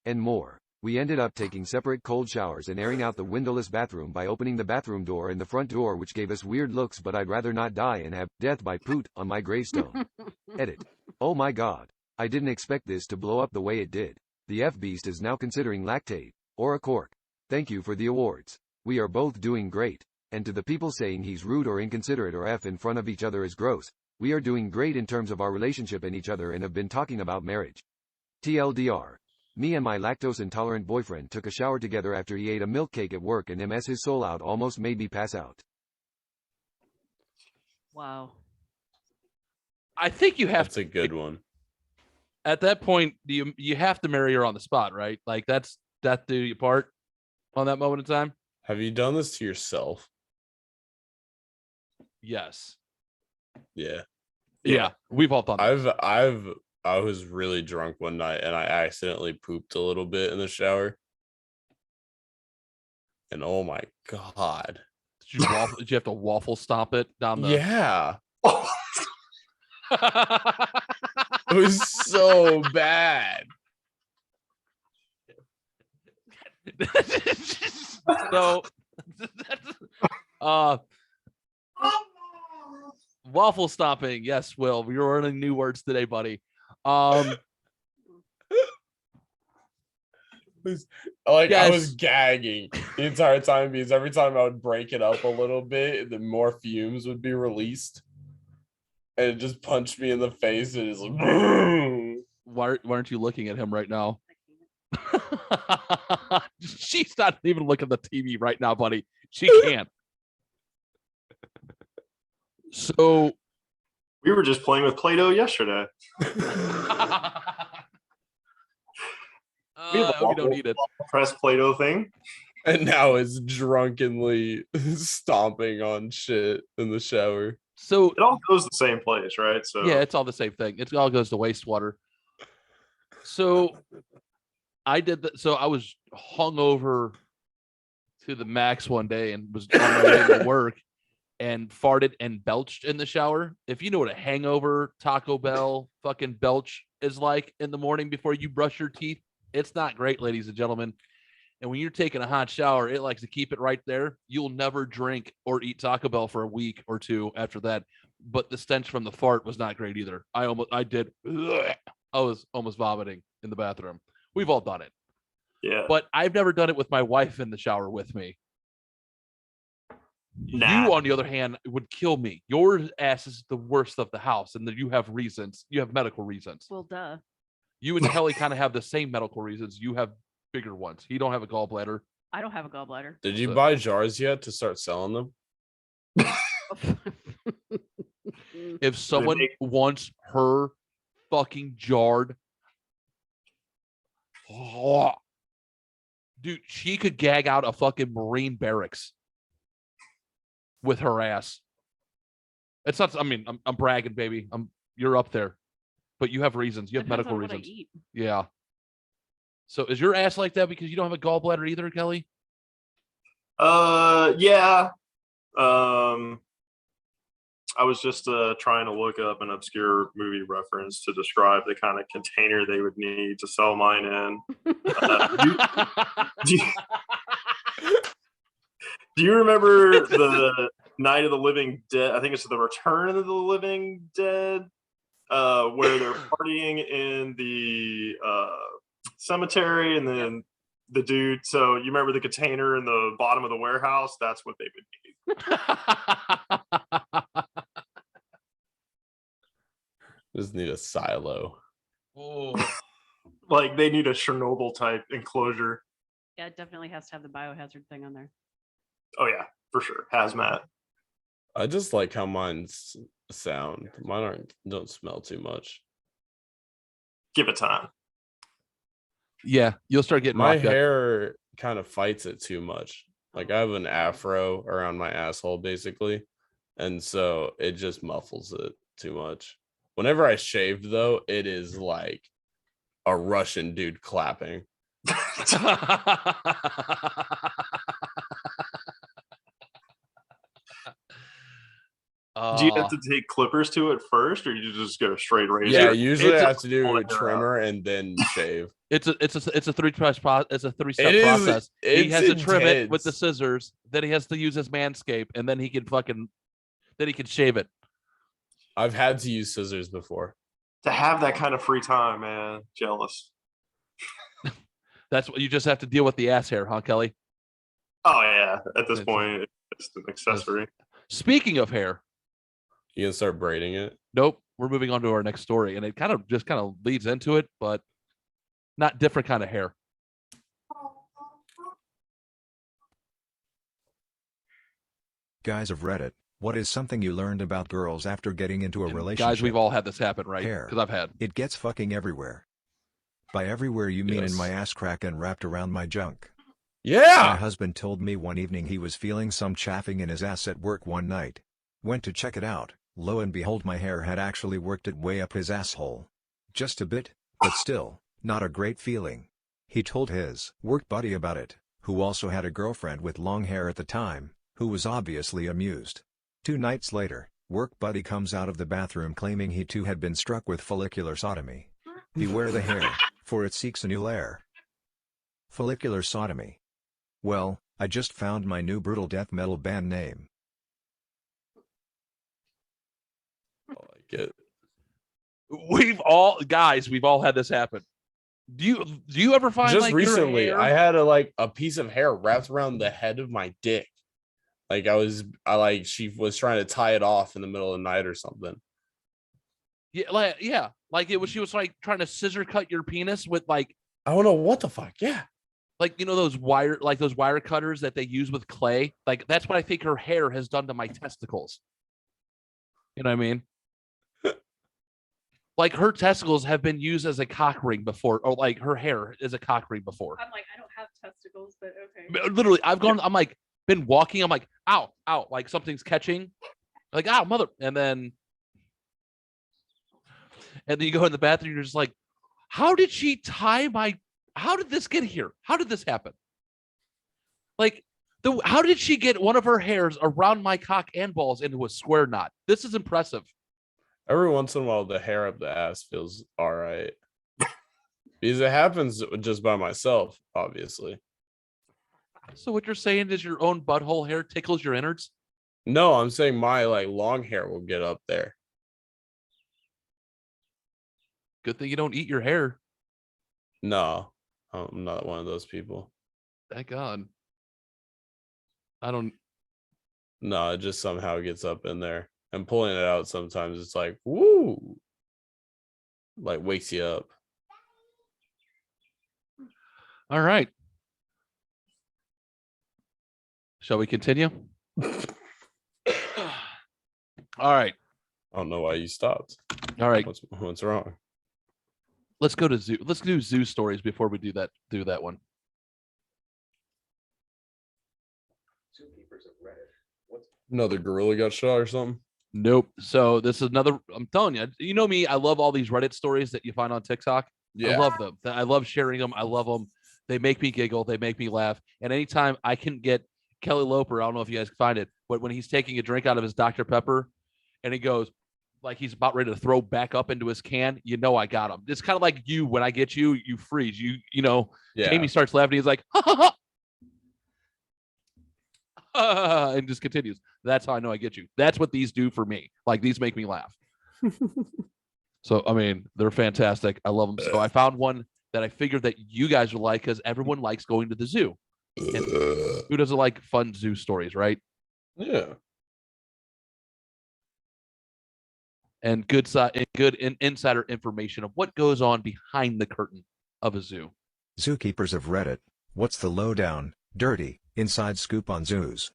And more. We ended up taking separate cold showers and airing out the windowless bathroom by opening the bathroom door and the front door, which gave us weird looks, but I'd rather not die and have death by poot on my gravestone. Edit. Oh my god. I didn't expect this to blow up the way it did. The F-Beast is now considering lactate, or a cork. Thank you for the awards. We are both doing great. And to the people saying he's rude or inconsiderate or F in front of each other is gross, we are doing great in terms of our relationship and each other and have been talking about marriage. TLDR. Me and my lactose-intolerant boyfriend took a shower together after he ate a milk cake at work, and MS his soul out almost made me pass out. Wow. I think you have That's a good one. at that point, you have to marry her on the spot, right? Like that's death do you part on that moment in time. Have you done this to yourself? Yes. Yeah. Yeah. We've all done that. I was really drunk one night and I accidentally pooped a little bit in the shower. And oh my God. Did you have to waffle stomp it down the Yeah. It was so bad. So waffle stomping. Yes, Will. You're learning new words today, buddy. I was gagging the entire time because every time I would break it up a little bit, the more fumes would be released. And it just punched me in the face and it's like why aren't you looking at him right now? She's not even looking at the TV right now, buddy. She can't. So we were just playing with Play-Doh yesterday. We don't need it. Press Play-Doh thing. And now it's drunkenly stomping on shit in the shower. So it all goes the same place, right? So yeah, it's all the same thing. It all goes to wastewater. So I did that. So I was hungover to the max one day and was on my way to work and farted and belched in the shower. If you know what a hangover Taco Bell fucking belch is like in the morning before you brush your teeth, it's not great, ladies and gentlemen. And when you're taking a hot shower, it likes to keep it right there. You'll never drink or eat Taco Bell for a week or two after that. But the stench from the fart was not great either. I was almost vomiting in the bathroom. We've all done it. Yeah. But I've never done it with my wife in the shower with me. Nah. You, on the other hand, would kill me. Your ass is the worst of the house, and then you have reasons. You have medical reasons. Well, duh. You and Kelley kind of have the same medical reasons. You have bigger ones. He don't have a gallbladder. I don't have a gallbladder. Did you buy jars yet to start selling them? If someone wants her fucking jarred, dude, she could gag out a fucking Marine barracks with her ass. It's not. I mean, I'm bragging, baby. You're up there, but you have reasons. You have Depends medical on what I reasons. eat. Yeah. So is your ass like that because you don't have a gallbladder either, Kelley? Yeah. I was just trying to look up an obscure movie reference to describe the kind of container they would need to sell mine in. Do you remember the Night of the Living Dead? I think it's the Return of the Living Dead, where they're partying in the cemetery, and then the dude. So you remember the container in the bottom of the warehouse? That's what they would need. Just need a silo. Oh. Like they need a Chernobyl type enclosure. Yeah, it definitely has to have the biohazard thing on there. Oh yeah, for sure. Hazmat. I just like how mine's sound. Mine don't smell too much. Give it time. Yeah, you'll start getting my rocked up. hair kind of fights it too much. Like I have an afro around my asshole basically, and so it just muffles it too much. Whenever I shaved though, it is like a Russian dude clapping. Do you have to take clippers to it first, or you just go straight razor? Yeah, usually I have to do a trimmer and then shave. It's a 3-step process. He has to trim it with the scissors, then he has to use his Manscape, and then he can shave it. I've had to use scissors before. To have that kind of free time, man, jealous. That's what you just have to deal with the ass hair, huh, Kelley? Oh yeah, at this point, it's an accessory. Speaking of hair, you gonna start braiding it? Nope. We're moving on to our next story, and it kind of leads into it, but not different kind of hair. Guys of Reddit, What is something you learned about girls after getting into a And relationship? guys, we've all had this happen, right? Hair. Because I've had. It gets fucking everywhere. By everywhere you mean in Yes. my ass crack and wrapped around my junk. My Yeah. husband told me one evening he was feeling some chaffing in his ass at work one night. Went to check it out. Lo and behold, my hair had actually worked it way up his asshole. Just a bit, but still, not a great feeling. He told his work buddy about it, who also had a girlfriend with long hair at the time, who was obviously amused. 2 nights later, work buddy comes out of the bathroom claiming he too had been struck with follicular sodomy. Beware the hair, for it seeks a new lair. Follicular sodomy. Well, I just found my new brutal death metal band name. I like it. We've all had this happen. Do you ever find Just like your recently, hair- I had a piece of hair wrapped around the head of my dick. Like she was trying to tie it off in the middle of the night or something. like she was like trying to scissor cut your penis with like I don't know what the fuck. Yeah. those wire cutters that they use with clay. Like that's what I think her hair has done to my testicles. You know what I mean? Like her testicles have been used as a cock ring before, or like her hair is a cock ring before. I'm like, I don't have testicles, but okay. Literally, I'm like been walking. I'm like, ow, ow, like something's catching. Like, ow, mother, and then you go in the bathroom. You're just like, how did she tie my? How did this get here? How did this happen? Like, how did she get one of her hairs around my cock and balls into a square knot? This is impressive. Every once in a while, the hair up the ass feels all right. Because it happens just by myself, obviously. So what you're saying is your own butthole hair tickles your innards? No, I'm saying my long hair will get up there. Good thing you don't eat your hair. No, I'm not one of those people. Thank God. I don't. No, it just somehow gets up in there. And pulling it out sometimes it's like, woo, like wakes you up. All right. Shall we continue? All right. I don't know why you stopped. All right. What's wrong? Let's go to zoo. Let's do zoo stories before we do that one. Another gorilla got shot or something? Nope. So this is another. I'm telling you, you know me. I love all these Reddit stories that you find on TikTok. Yeah. I love them. I love sharing them. I love them. They make me giggle. They make me laugh. And anytime I can get Kelley Loper, I don't know if you guys can find it, but when he's taking a drink out of his Dr. Pepper, and he goes like he's about ready to throw back up into his can, you know I got him. It's kind of like you when I get you, you freeze. You know. Yeah. Jamie starts laughing. He's like, ha, ha, ha. And just continues. That's how I know I get you. That's what these do for me. Like these make me laugh. So, I mean, they're fantastic. I love them. So I found one that I figured that you guys would like because everyone likes going to the zoo. And who doesn't like fun zoo stories, right? Yeah. And good insider information of what goes on behind the curtain of a zoo. Zookeepers of Reddit, what's the lowdown, dirty, inside scoop on zoos?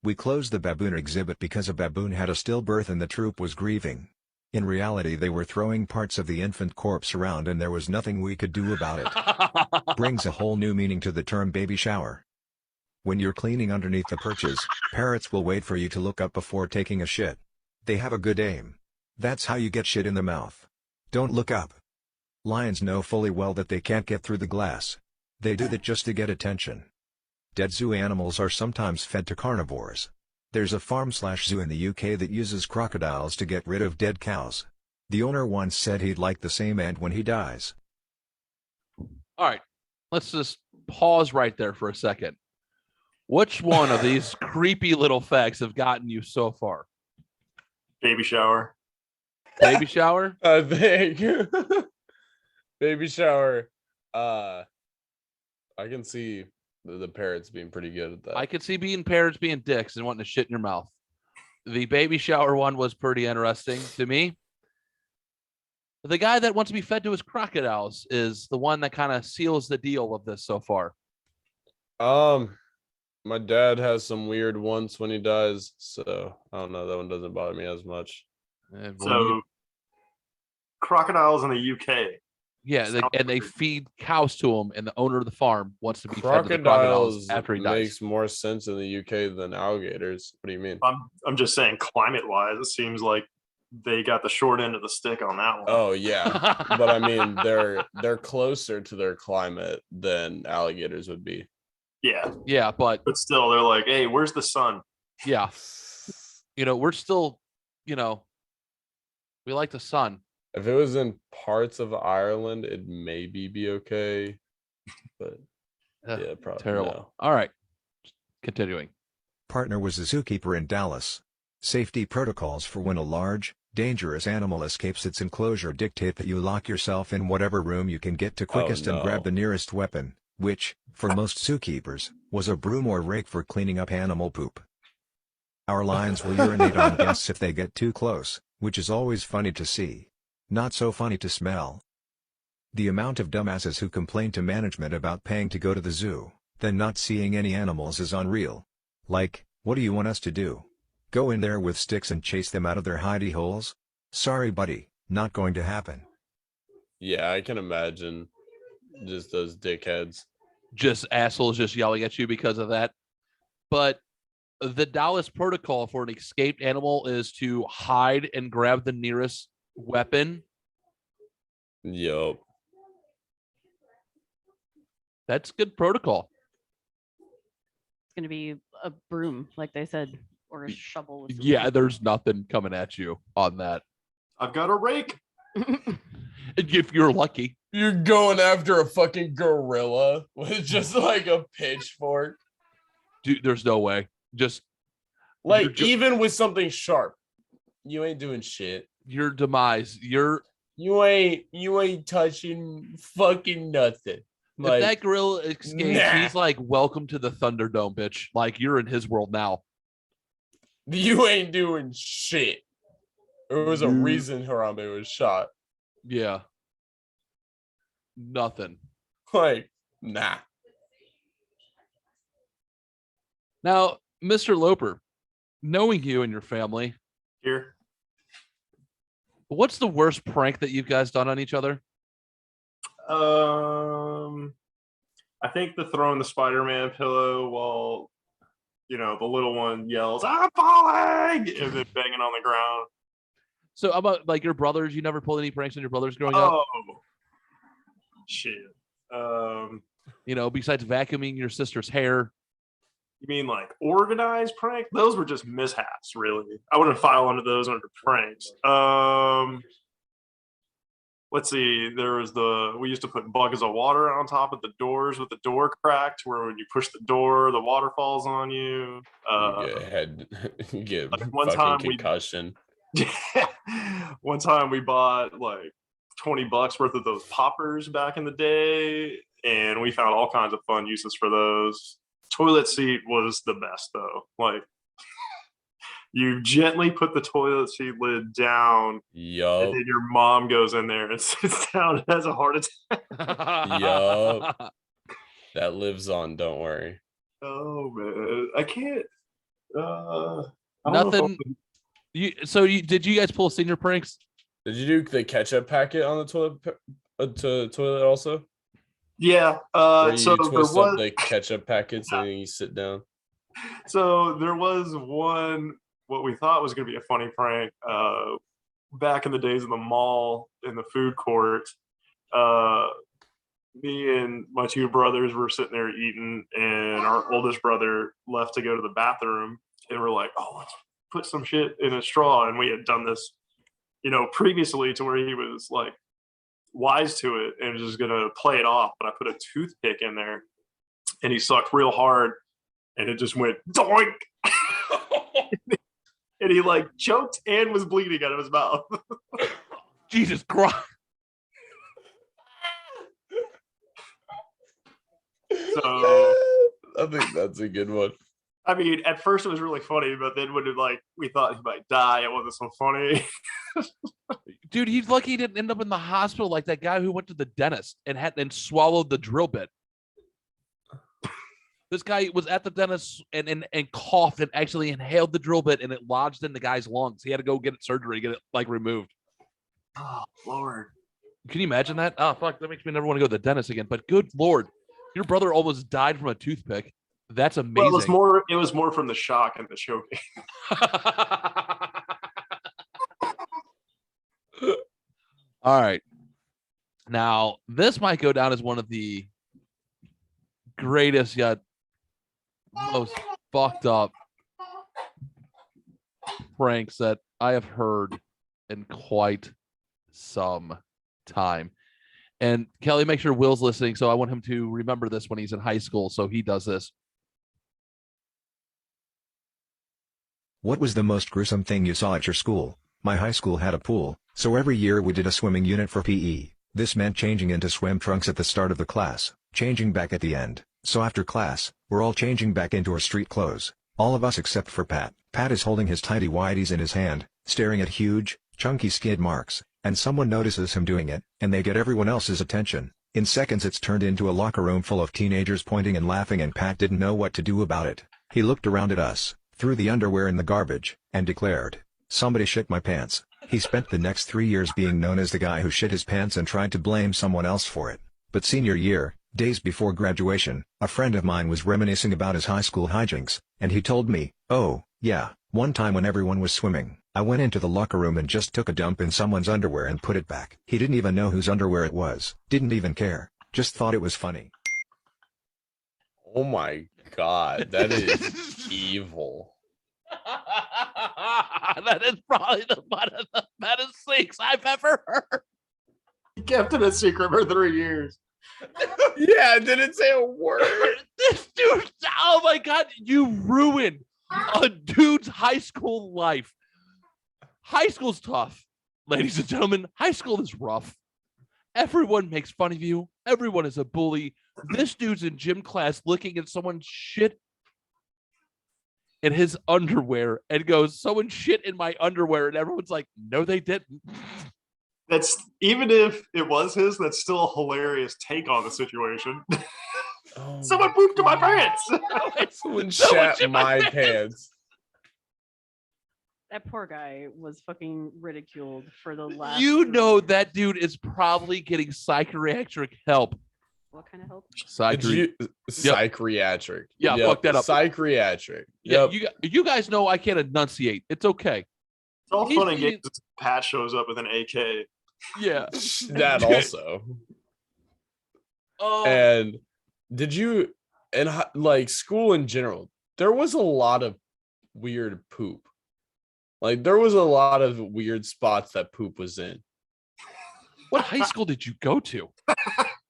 We closed the baboon exhibit because a baboon had a stillbirth and the troop was grieving. In reality, they were throwing parts of the infant corpse around and there was nothing we could do about it. Brings a whole new meaning to the term baby shower. When you're cleaning underneath the perches, parrots will wait for you to look up before taking a shit. They have a good aim. That's how you get shit in the mouth. Don't look up. Lions know fully well that they can't get through the glass. They do that just to get attention. Dead zoo animals are sometimes fed to carnivores. There's a farm/zoo in the UK that uses crocodiles to get rid of dead cows. The owner once said he'd like the same end when he dies. All right, let's just pause right there for a second. Which one of these creepy little facts have gotten you so far? Baby shower. Baby shower? I think baby shower. I can see the parrots being pretty good at that. I could see parrots being dicks and wanting to shit in your mouth. The baby shower one was pretty interesting to me. The guy that wants to be fed to his crocodiles is the one that kind of seals the deal of this so far. My dad has some weird ones when he dies, so I don't know. That one doesn't bother me as much. So crocodiles in the UK. Yeah, and they feed cows to him, and the owner of the farm wants to be fed to the crocodiles after he dies. Makes more sense in the UK than alligators. What do you mean? I'm just saying, climate-wise, it seems like they got the short end of the stick on that one. Oh yeah, but I mean they're closer to their climate than alligators would be. Yeah, but still, they're like, hey, where's the sun? Yeah, we're still, we like the sun. If it was in parts of Ireland, it'd maybe be okay, but yeah, probably terrible. No. All right, continuing. Partner was a zookeeper in Dallas. Safety protocols for when a large, dangerous animal escapes its enclosure dictate that you lock yourself in whatever room you can get to quickest and grab the nearest weapon, which, for most zookeepers, was a broom or rake for cleaning up animal poop. Our lions will urinate on guests if they get too close, which is always funny to see. Not so funny to smell. The amount of dumbasses who complain to management about paying to go to the zoo, then not seeing any animals is unreal. Like, what do you want us to do? Go in there with sticks and chase them out of their hidey holes? Sorry buddy, not going to happen. Yeah, I can imagine just those dickheads. Just assholes just yelling at you because of that. But the Dallas protocol for an escaped animal is to hide and grab the nearest weapon. Yup. That's good protocol. It's going to be a broom, like they said, or a shovel. Yeah, there's nothing coming at you on that. I've got a rake. If you're lucky. You're going after a fucking gorilla with just like a pitchfork. Dude, there's no way. Just like even with something sharp, you ain't doing shit. Your demise. You ain't touching fucking nothing. If that gorilla escapes, he's like, welcome to the Thunderdome, bitch. Like, you're in his world now. You ain't doing shit. There was a reason Harambe was shot. Yeah. Nothing. Like, nah. Now, Mr. Loper, knowing you and your family, here, what's the worst prank that you guys done on each other? I think the throwing the Spider-Man pillow while, the little one yells, "I'm falling!" and then banging on the ground. So, about like your brothers, you never pulled any pranks on your brothers growing up? Oh, shit. Besides vacuuming your sister's hair. You mean like organized prank? Those were just mishaps, really. I wouldn't file under those under pranks. Let's see. There was we used to put buckets of water on top of the doors with the door cracked, where when you push the door, the water falls on you. You get like one fucking time concussion. One time we bought like $20 worth of those poppers back in the day, and we found all kinds of fun uses for those. Toilet seat was the best though. Like, you gently put the toilet seat lid down, yup, and then your mom goes in there and sits down and has a heart attack. Yup. That lives on, don't worry. Oh man, I can't. Nothing. Did you guys pull senior pranks? Did you do the ketchup packet on the toilet also? Yeah. Where you so twist there up was the ketchup packets and then you sit down. So there was one, what we thought was going to be a funny prank. Back in the days of the mall in the food court, me and my two brothers were sitting there eating, and our oldest brother left to go to the bathroom, and we're like, "Oh, let's put some shit in a straw." And we had done this, previously, to where he was like wise to it and was just gonna play it off. But I put a toothpick in there, and he sucked real hard, and it just went doink. And he like choked and was bleeding out of his mouth. Jesus Christ. So I think that's a good one. I mean, at first it was really funny, but then when we thought he might die, it wasn't so funny. Dude, he's lucky he didn't end up in the hospital like that guy who went to the dentist and swallowed the drill bit. This guy was at the dentist and coughed and actually inhaled the drill bit, and it lodged in the guy's lungs. He had to go get surgery, get it like removed. Oh Lord. Can you imagine that? Oh fuck, that makes me never want to go to the dentist again. But good Lord, your brother almost died from a toothpick. That's amazing. Well, it was more from the shock and the choking. All right. Now, this might go down as one of the greatest yet most fucked up pranks that I have heard in quite some time. And Kelley, make sure Will's listening, so I want him to remember this when he's in high school, so he does this. What was the most gruesome thing you saw at your school? My high school had a pool, so every year we did a swimming unit for PE. This meant changing into swim trunks at the start of the class, changing back at the end. So after class, we're all changing back into our street clothes. All of us except for Pat. Pat is holding his tidy whities in his hand, staring at huge, chunky skid marks, and someone notices him doing it, and they get everyone else's attention. In seconds it's turned into a locker room full of teenagers pointing and laughing, and Pat didn't know what to do about it. He looked around at us, threw the underwear in the garbage, and declared, "Somebody shit my pants." He spent the next 3 years being known as the guy who shit his pants and tried to blame someone else for it. But senior year, days before graduation, a friend of mine was reminiscing about his high school hijinks, and he told me, "Oh, yeah, one time when everyone was swimming, I went into the locker room and just took a dump in someone's underwear and put it back." He didn't even know whose underwear it was, didn't even care, just thought it was funny. Oh my God, that is evil. That is probably one of the best things I've ever heard. He kept it a secret for 3 years. Yeah, didn't say a word. This dude, oh my God, you ruined a dude's high school life. High school's tough, ladies and gentlemen. High school is rough. Everyone makes fun of you. Everyone is a bully. This dude's in gym class looking at someone's shit in his underwear and goes, "Someone shit in my underwear," and everyone's like, "No, they didn't." That's, even if it was his, that's still a hilarious take on the situation. Oh Someone pooped in my pants. Someone shat my pants. That poor guy was fucking ridiculed for the last. You know that dude is probably getting psychiatric help. What kind of help? Psychiatric. Yeah, Yep. fuck that up. Psychiatric. Yeah, Yep. you guys know I can't enunciate. It's okay. It's all He's fun and being- games. Pat shows up with an AK. Yeah. That also. And did you, and like school in general, there was a lot of weird poop. Like there was a lot of weird spots that poop was in. What high school did you go to?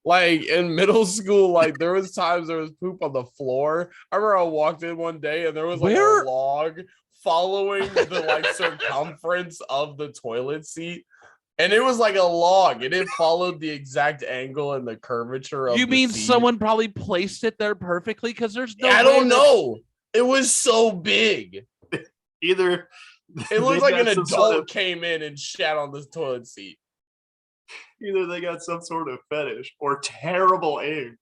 Like in middle school, like there was times there was poop on the floor. I remember I walked in one day and there was like Where? a log following the like circumference of the toilet seat. And it was like a log, and it followed the exact angle and the curvature of You the mean seat. someone probably placed it there perfectly? Because there's no. I way don't that- know. It was so big. Either It looked they like an got some adult sort of- came in and shat on the toilet seat. either they got some sort of fetish or terrible aim.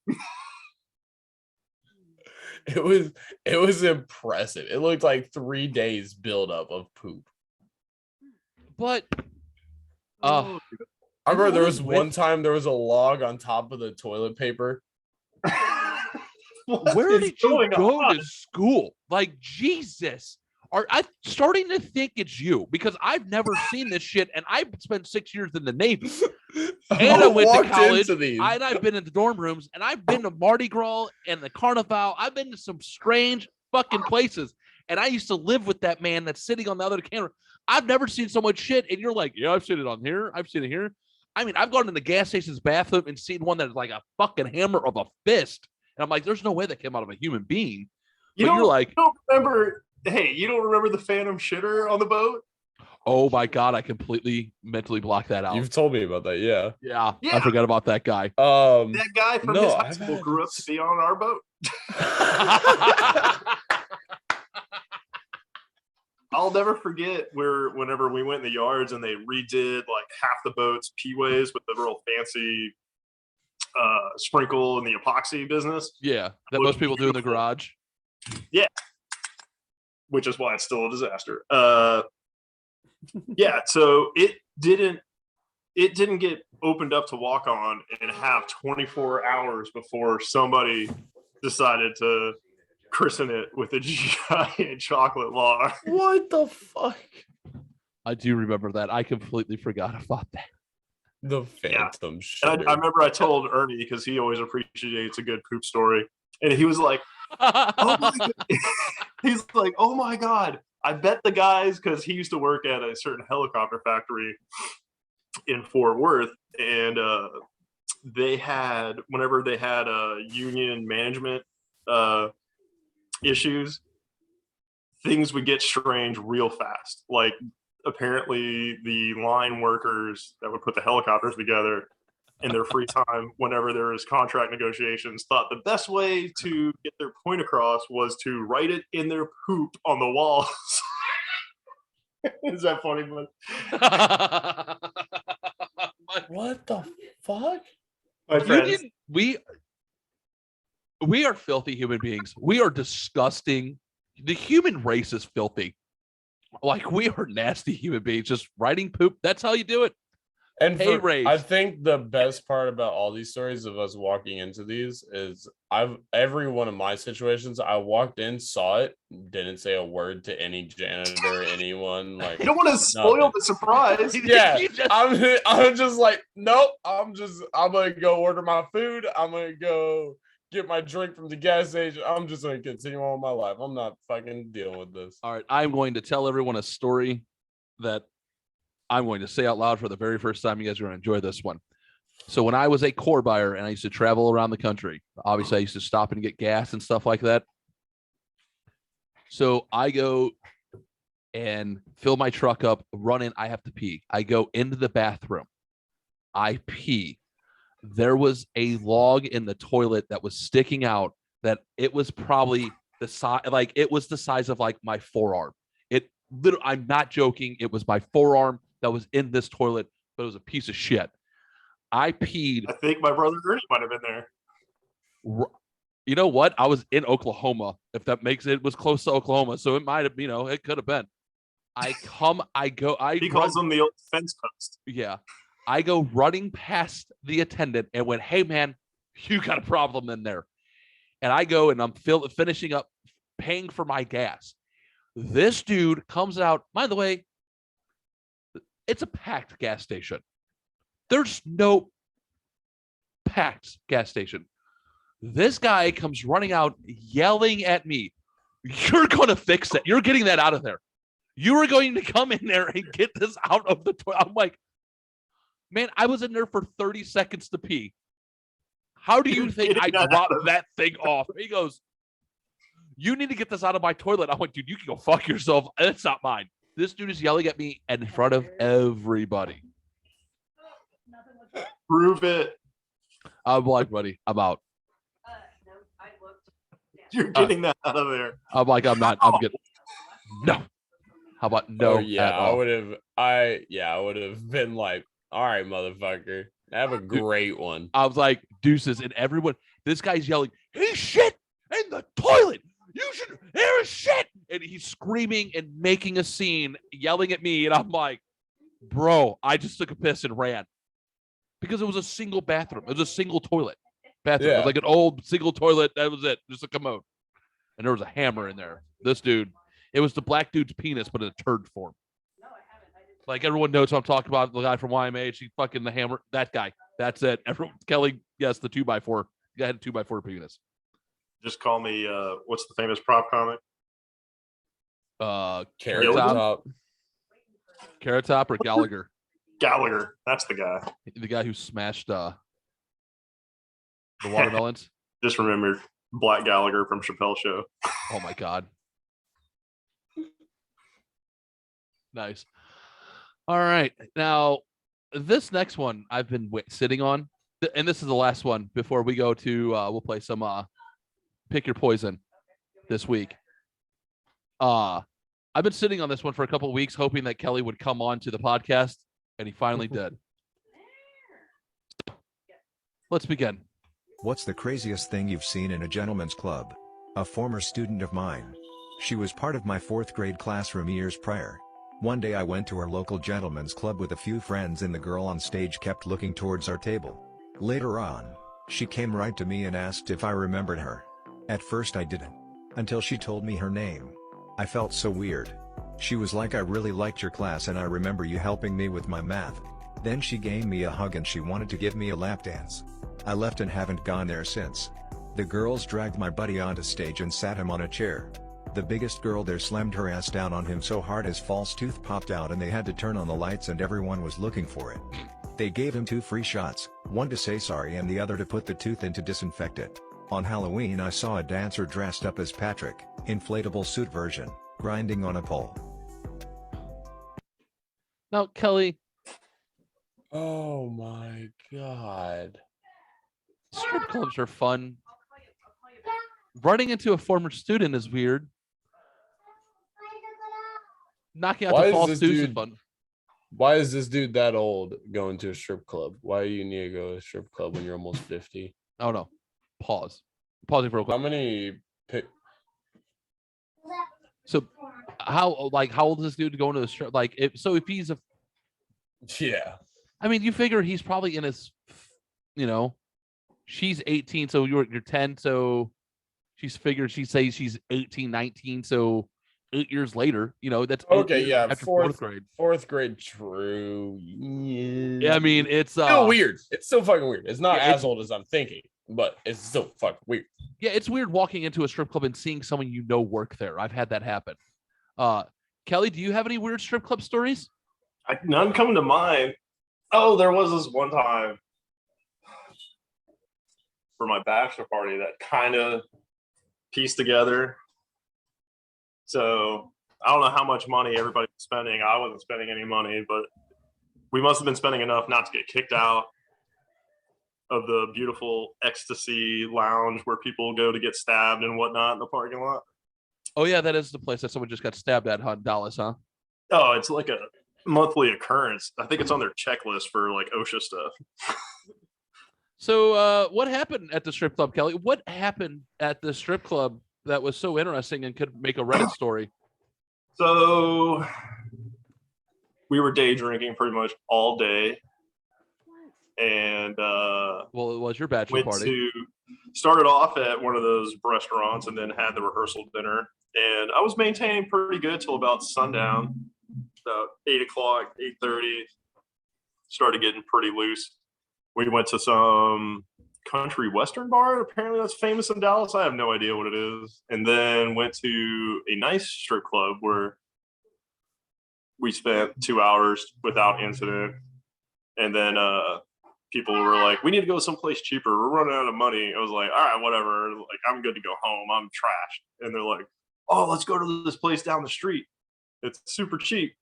It was impressive. It looked like 3 days buildup of poop. But I remember there was with- one time there was a log on top of the toilet paper. where is did you going go on? to school? Like Jesus. I'm starting to think it's you because I've never seen this shit, and I've spent 6 years in the Navy. And I went to walked college, into these. and I've been in the dorm rooms, and I've been to Mardi Gras and the Carnival. I've been to some strange fucking places, and I used to live with that man that's sitting on the other camera. I've never seen so much shit, and you're like, "Yeah, I've seen it on here. I've seen it here." I mean, I've gone in the gas station's bathroom and seen one that is like a fucking hammer of a fist, and I'm like, "There's no way that came out of a human being." You But don't, you're like, you don't remember? Hey, you don't remember the Phantom shitter on the boat? "Oh my God, I completely mentally blocked that out." You've told me about that, yeah. Yeah, I Yeah. forgot about that guy. That guy from no, his high I've school had- grew up to be on our boat. I'll never forget whenever we went in the yards and they redid like half the boats P-ways with the real fancy sprinkle in the epoxy business. Yeah, that Looks most people do in the beautiful. garage. Which is why it's still a disaster. Yeah, so it didn't get opened up to walk on and have 24 hours before somebody decided to christen it with a giant chocolate log. What the fuck? I do remember that. I completely forgot about that. The phantom And shitter. I remember I told Ernie, because he always appreciates a good poop story, and he was like, "Oh my god!" He's like, "Oh my god!" I bet the guys, because he used to work at a certain helicopter factory in Fort Worth, and whenever they had union management issues, things would get strange real fast. Like, apparently the line workers that would put the helicopters together in their free time whenever there was contract negotiations thought the best way to get their point across was to write it in their poop on the walls. Is that funny? What the fuck? My friends, we are filthy human beings. We are disgusting. The human race is filthy. Like, we are nasty human beings. Just writing poop. That's how you do it. And Hey, Rage. I think the best part about all these stories of us walking into these is every one of my situations, I walked in, saw it, didn't say a word to any janitor, anyone. Like, you don't want to spoil the surprise. Yeah, I'm just like, nope. I'm gonna go order my food. I'm gonna go get my drink from the gas station. I'm just gonna continue on with my life. I'm not fucking dealing with this. All right. I'm going to tell everyone a story that I'm going to say out loud for the very first time. You guys are going to enjoy this one. So when I was a core buyer and I used to travel around the country, obviously I used to stop and get gas and stuff like that. So I go and fill my truck up, run in. I have to pee. I go into the bathroom. I pee. There was a log in the toilet that was sticking out that it was probably the size, like it was the size of like my forearm. It literally, I'm not joking. It was my forearm that was in this toilet, but it was a piece of shit. I peed. I think my brother Ernie might have been there. You know what? I was in Oklahoma, if that makes it was close to Oklahoma. So it might have, it could have been. He calls them the old fence post. Yeah. I go running past the attendant and went, "Hey man, you got a problem in there." And I go and I'm finishing up paying for my gas. This dude comes out. By the way, it's a packed gas station. There's no packed gas station. This guy comes running out yelling at me, "You're going to fix it. You're getting that out of there. You are going to come in there and get this out of the toilet." I'm like, man, I was in there for 30 seconds to pee. How do you think I dropped that thing off? He goes, "You need to get this out of my toilet." I'm like, "Dude, you can go fuck yourself. It's not mine." This dude is yelling at me in front of everybody. Prove it. I'm like, "Buddy, I'm out." You're getting that out of there. I'm like, "I'm not. I'm good." No. How about no? Oh, yeah, at all? I would have been like, "All right, motherfucker, have a great one." I was like, deuces, and everyone, this guy's yelling, "He's shit in the toilet. You should hear his shit." And he's screaming and making a scene, yelling at me. And I'm like, bro, I just took a piss and ran. Because it was a single bathroom. It was a single toilet bathroom. It was like an old single toilet. That was it. Just a commode. And there was a hammer in there. This dude, it was the black dude's penis, but in a turd form. Like, everyone knows what I'm talking about. The guy from YMH, he fucking the hammer. That guy. That's it. Kelley, yes, the 2x4. The guy had a 2x4 penis. Just call me, what's the famous prop comic? Carrot Top. Carrot Top or Gallagher? Gallagher. That's the guy. The guy who smashed the watermelons. Just remember Black Gallagher from Chappelle Show. Oh my God. Nice. All right. Now, this next one I've been sitting on, and this is the last one before we go to, we'll play some Pick Your Poison this week. I've been sitting on this one for a couple of weeks, hoping that Kelley would come on to the podcast, and he finally did. Let's begin. What's the craziest thing you've seen in a gentleman's club? A former student of mine. She was part of my 4th grade classroom years prior. One day I went to our local gentleman's club with a few friends and the girl on stage kept looking towards our table. Later on, she came right to me and asked if I remembered her. At first I didn't. Until she told me her name. I felt so weird. She was like, I really liked your class and I remember you helping me with my math. Then she gave me a hug and she wanted to give me a lap dance. I left and haven't gone there since. The girls dragged my buddy onto stage and sat him on a chair. The biggest girl there slammed her ass down on him so hard his false tooth popped out and they had to turn on the lights and everyone was looking for it. They gave him 2 free shots, one to say sorry and the other to put the tooth in to disinfect it. On Halloween I saw a dancer dressed up as Patrick, inflatable suit version, grinding on a pole. Now, Kelley, Oh my god. strip clubs are fun. Running into a former student is weird. Knocking out Why the is false this tooth is dude- fun. Why is this dude that old going to a strip club? Why do you need to go to a strip club when you're almost 50? Oh no. Pause. Pausing for real How quick. many So how old is this dude going to the strip? Like if he's Yeah. I mean, you figure he's probably in his, she's 18, so you're 10, so she's says she's 18, 19, so 8 years later, that's 8 Okay, years yeah. after Fourth grade. Fourth grade, true. Yeah, I mean, it's still weird. It's still fucking weird. It's not Yeah, as old as I'm thinking, but it's still fucking weird. Yeah, it's weird walking into a strip club and seeing someone work there. I've had that happen. Kelley, do you have any weird strip club stories? None come to mind. Oh, there was this one time for my bachelor party that kind of pieced together. So I don't know how much money everybody was spending. I wasn't spending any money, but we must have been spending enough not to get kicked out of the beautiful ecstasy lounge where people go to get stabbed and whatnot in the parking lot. Oh yeah, that is the place that someone just got stabbed at, Dallas, huh? Oh, it's like a monthly occurrence. I think it's on their checklist for like OSHA stuff. So what happened at the strip club, Kelley? What happened at the strip club that was so interesting and could make a Reddit story? So we were day drinking pretty much all day. And Well, it was your bachelor party. Started off at one of those restaurants and then had the rehearsal dinner. And I was maintaining pretty good till about sundown, about 8 o'clock, 8:30. Started getting pretty loose. We went to some country western bar. Apparently that's famous in Dallas. I have no idea what it is. And then went to a nice strip club where we spent 2 hours without incident. And then people were like, we need to go someplace cheaper. We're running out of money. I was like, all right, whatever. Like, I'm good to go home. I'm trashed. And they're like, oh, let's go to this place down the street. It's super cheap.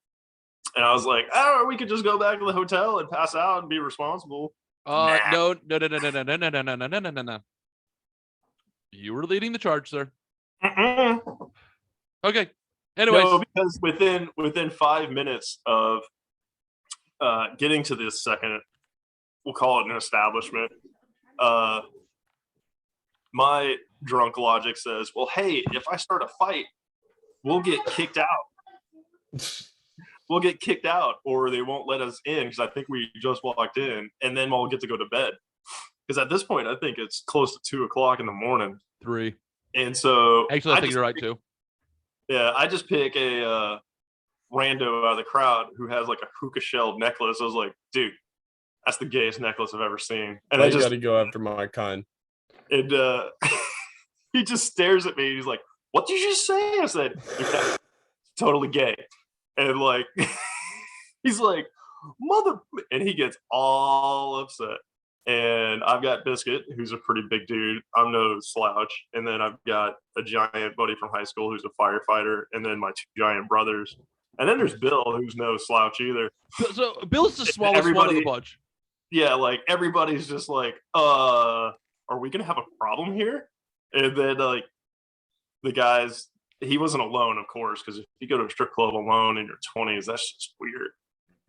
And I was like, oh, we could just go back to the hotel and pass out and be responsible. No. You were leading the charge, sir. Okay. Anyways, No, because within 5 minutes of getting to this second, we'll call it an establishment, my drunk logic says, well, hey, if I start a fight, we'll get kicked out. We'll get kicked out, or they won't let us in because I think we just walked in, and then we'll get to go to bed. Because at this point, I think it's close to 2 o'clock in the morning. 3. And so Actually, I think you're right too. Yeah, I just pick a rando out of the crowd who has like a hookah shell necklace. I was like, dude, that's the gayest necklace I've ever seen. And I got to go after my kind. And he just stares at me. He's like, what did you just say? I said, yeah, totally gay. And like, he's like, mother, and he gets all upset. And I've got Biscuit, who's a pretty big dude. I'm no slouch. And then I've got a giant buddy from high school who's a firefighter. And then my 2 giant brothers. And then there's Bill, who's no slouch either. So Bill's the smallest one of the bunch. Yeah, like everybody's just like, are we gonna have a problem here? And then like the guys, he wasn't alone, of course, because if you go to a strip club alone in your 20s, that's just weird.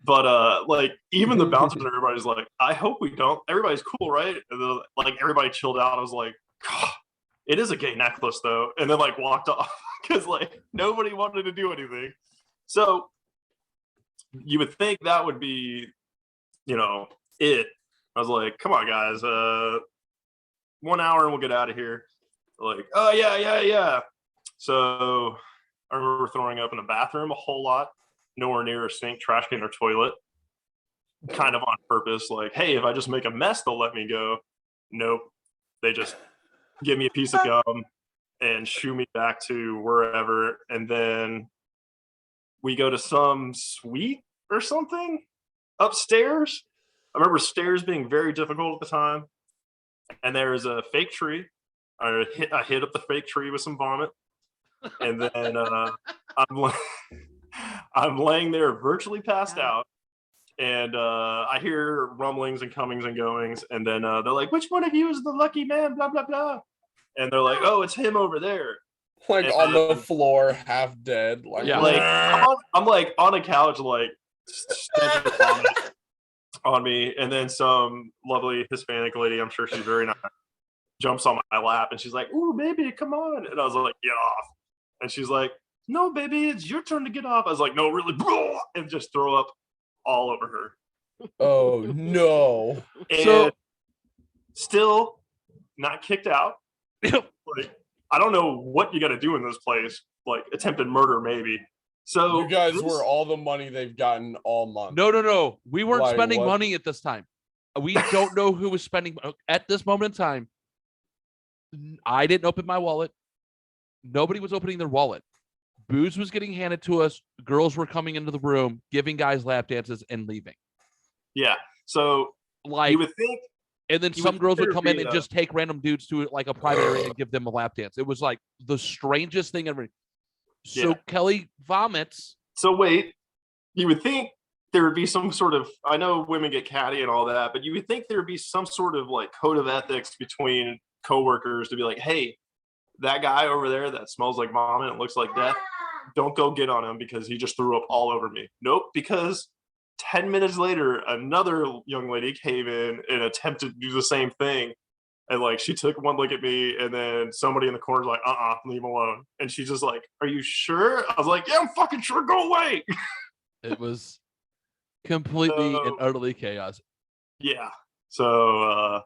But like even the bouncer and everybody's like, I hope we don't. Everybody's cool, right? And then like everybody chilled out. I was like, God, it is a gay necklace though. And then like walked off because like nobody wanted to do anything. So you would think that would be, it. I was like, come on, guys, 1 hour and we'll get out of here. Like, oh yeah. So I remember throwing up in the bathroom a whole lot, nowhere near a sink, trash can, or toilet. Kind of on purpose, like, hey, if I just make a mess, they'll let me go. Nope. They just give me a piece of gum and shoo me back to wherever. And then we go to some suite or something upstairs. I remember stairs being very difficult at the time. And there's a fake tree. I hit up the fake tree with some vomit. And then I'm laying there virtually passed out. And I hear rumblings and comings and goings. And then they're like, which one of you is the lucky man? Blah, blah, blah. And they're like, oh, it's him over there. Like and on the floor, half dead. Like, Yeah. Like I'm like on a couch, like on me. And then some lovely Hispanic lady, I'm sure she's very nice, jumps on my lap and she's like, ooh, baby, come on. And I was like, get off. And she's like, no, baby, it's your turn to get off. I was like, no, really, and just throw up all over her. oh no. And So- still not kicked out. Like, I don't know what you got to do in this place. Like attempted murder, maybe. So You guys this- were all the money they've gotten all month. No. We weren't Like, spending what? money at this time. We don't know who was spending at this moment in time. I didn't open my wallet. Nobody was opening their wallet. Booze was getting handed to us. Girls were coming into the room, giving guys lap dances and leaving. Yeah. So Like, you would think, and then you some would girls would there come in be and a- just take random dudes to like a private area and give them a lap dance. It was like the strangest thing ever. So Yeah. Kelley vomits. so wait, you would think there would be some sort of, I know women get catty and all that, but you would think there would be some sort of like code of ethics between coworkers to be like, hey, that guy over there that smells like vomit and looks like death, don't go get on him because he just threw up all over me. Nope, because 10 minutes later, another young lady came in and attempted to do the same thing. And like she took one look at me, and then somebody in the corner's like, leave him alone. And she's just like, are you sure? I was like, yeah, I'm fucking sure, go away. It was completely and So- utterly chaos. Yeah. So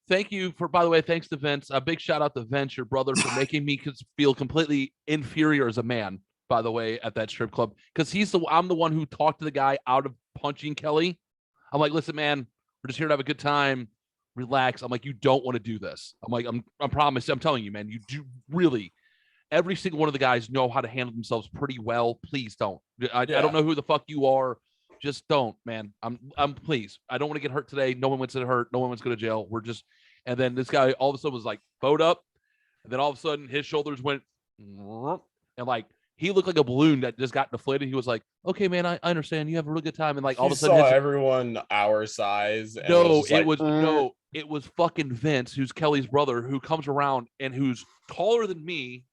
Thank you for, by the way, thanks to Vince. A big shout out to Vince, your brother, for making me feel completely inferior as a man, by the way, at that strip club. Because I'm the one who talked to the guy out of punching Kelley. I'm like, listen, man, we're just here to have a good time. Relax. I'm like, you don't want to do this. I'm like, I promise. I'm telling you, man, you do really. Every single one of the guys know how to handle themselves pretty well. Please don't. I don't know who the fuck you are. Just don't, man. I'm please. I don't want to get hurt today. No one wants to get hurt. No one wants to go to jail. We're just, and then this guy all of a sudden was like bowed up. And then all of a sudden his shoulders went, and like, he looked like a balloon that just got deflated. He was like, okay, man, I understand. You have a really good time. And like all of a sudden, saw everyone our size. And it was fucking Vince, who's Kelley's brother, who comes around and who's taller than me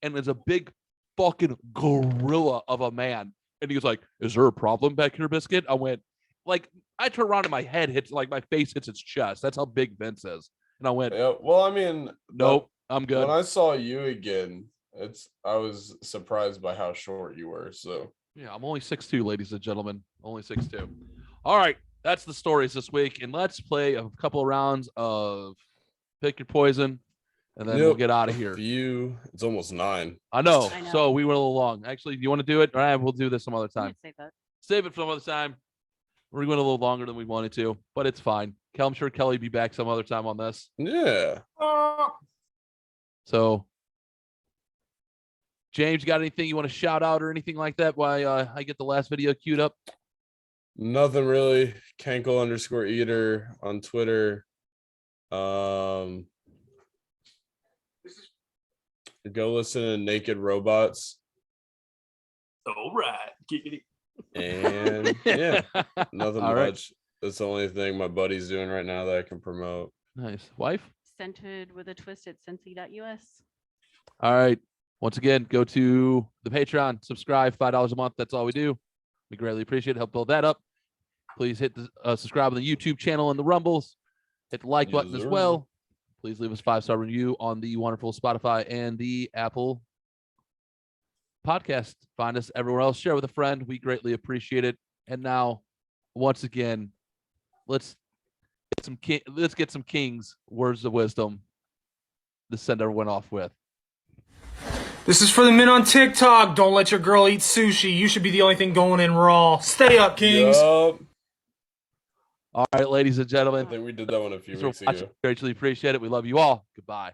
and is a big fucking gorilla of a man. And he was like, is there a problem back here, Biscuit? I went, like, I turn around and my head hits, like, my face hits its chest. That's how big Vince is. And I went, Yeah, well, I mean, nope, I'm good. When I saw you again, I was surprised by how short you were. So yeah, I'm only 6'2", ladies and gentlemen. Only 6'2". All right, that's the stories this week. And let's play a couple of rounds of Pick Your Poison. And then we'll get out of here. It's almost 9. I know. So we went a little long. Actually, do you want to do it? All right, we'll do this some other time. Save that. Save it for some other time. We went a little longer than we wanted to, but it's fine. I'm sure Kelley will be back some other time on this. Yeah. So, James, you got anything you want to shout out or anything like that while I get the last video queued up? Nothing really. Kankle_eater on Twitter. Go listen to Naked Robots. all right. Giggity. And yeah, nothing All much. right. That's the only thing my buddy's doing right now that I can promote. Nice. Wife? Scented with a twist at Scentsy.us. All right. Once again, go to the Patreon, subscribe, $5 a month. That's all we do. We greatly appreciate it. Help build that up. Please hit the subscribe on the YouTube channel and the Rumbles. Hit the like button as well. Please leave us a 5-star review on the wonderful Spotify and the Apple podcast. Find us everywhere else. Share with a friend. We greatly appreciate it. And now, once again, let's get some kings words of wisdom to send everyone off with. This is for the men on TikTok. Don't let your girl eat sushi. You should be the only thing going in raw. Stay up, kings. Yup. All right, ladies and gentlemen. I think we did that one a few weeks ago. Greatly appreciate it. We love you all. Goodbye.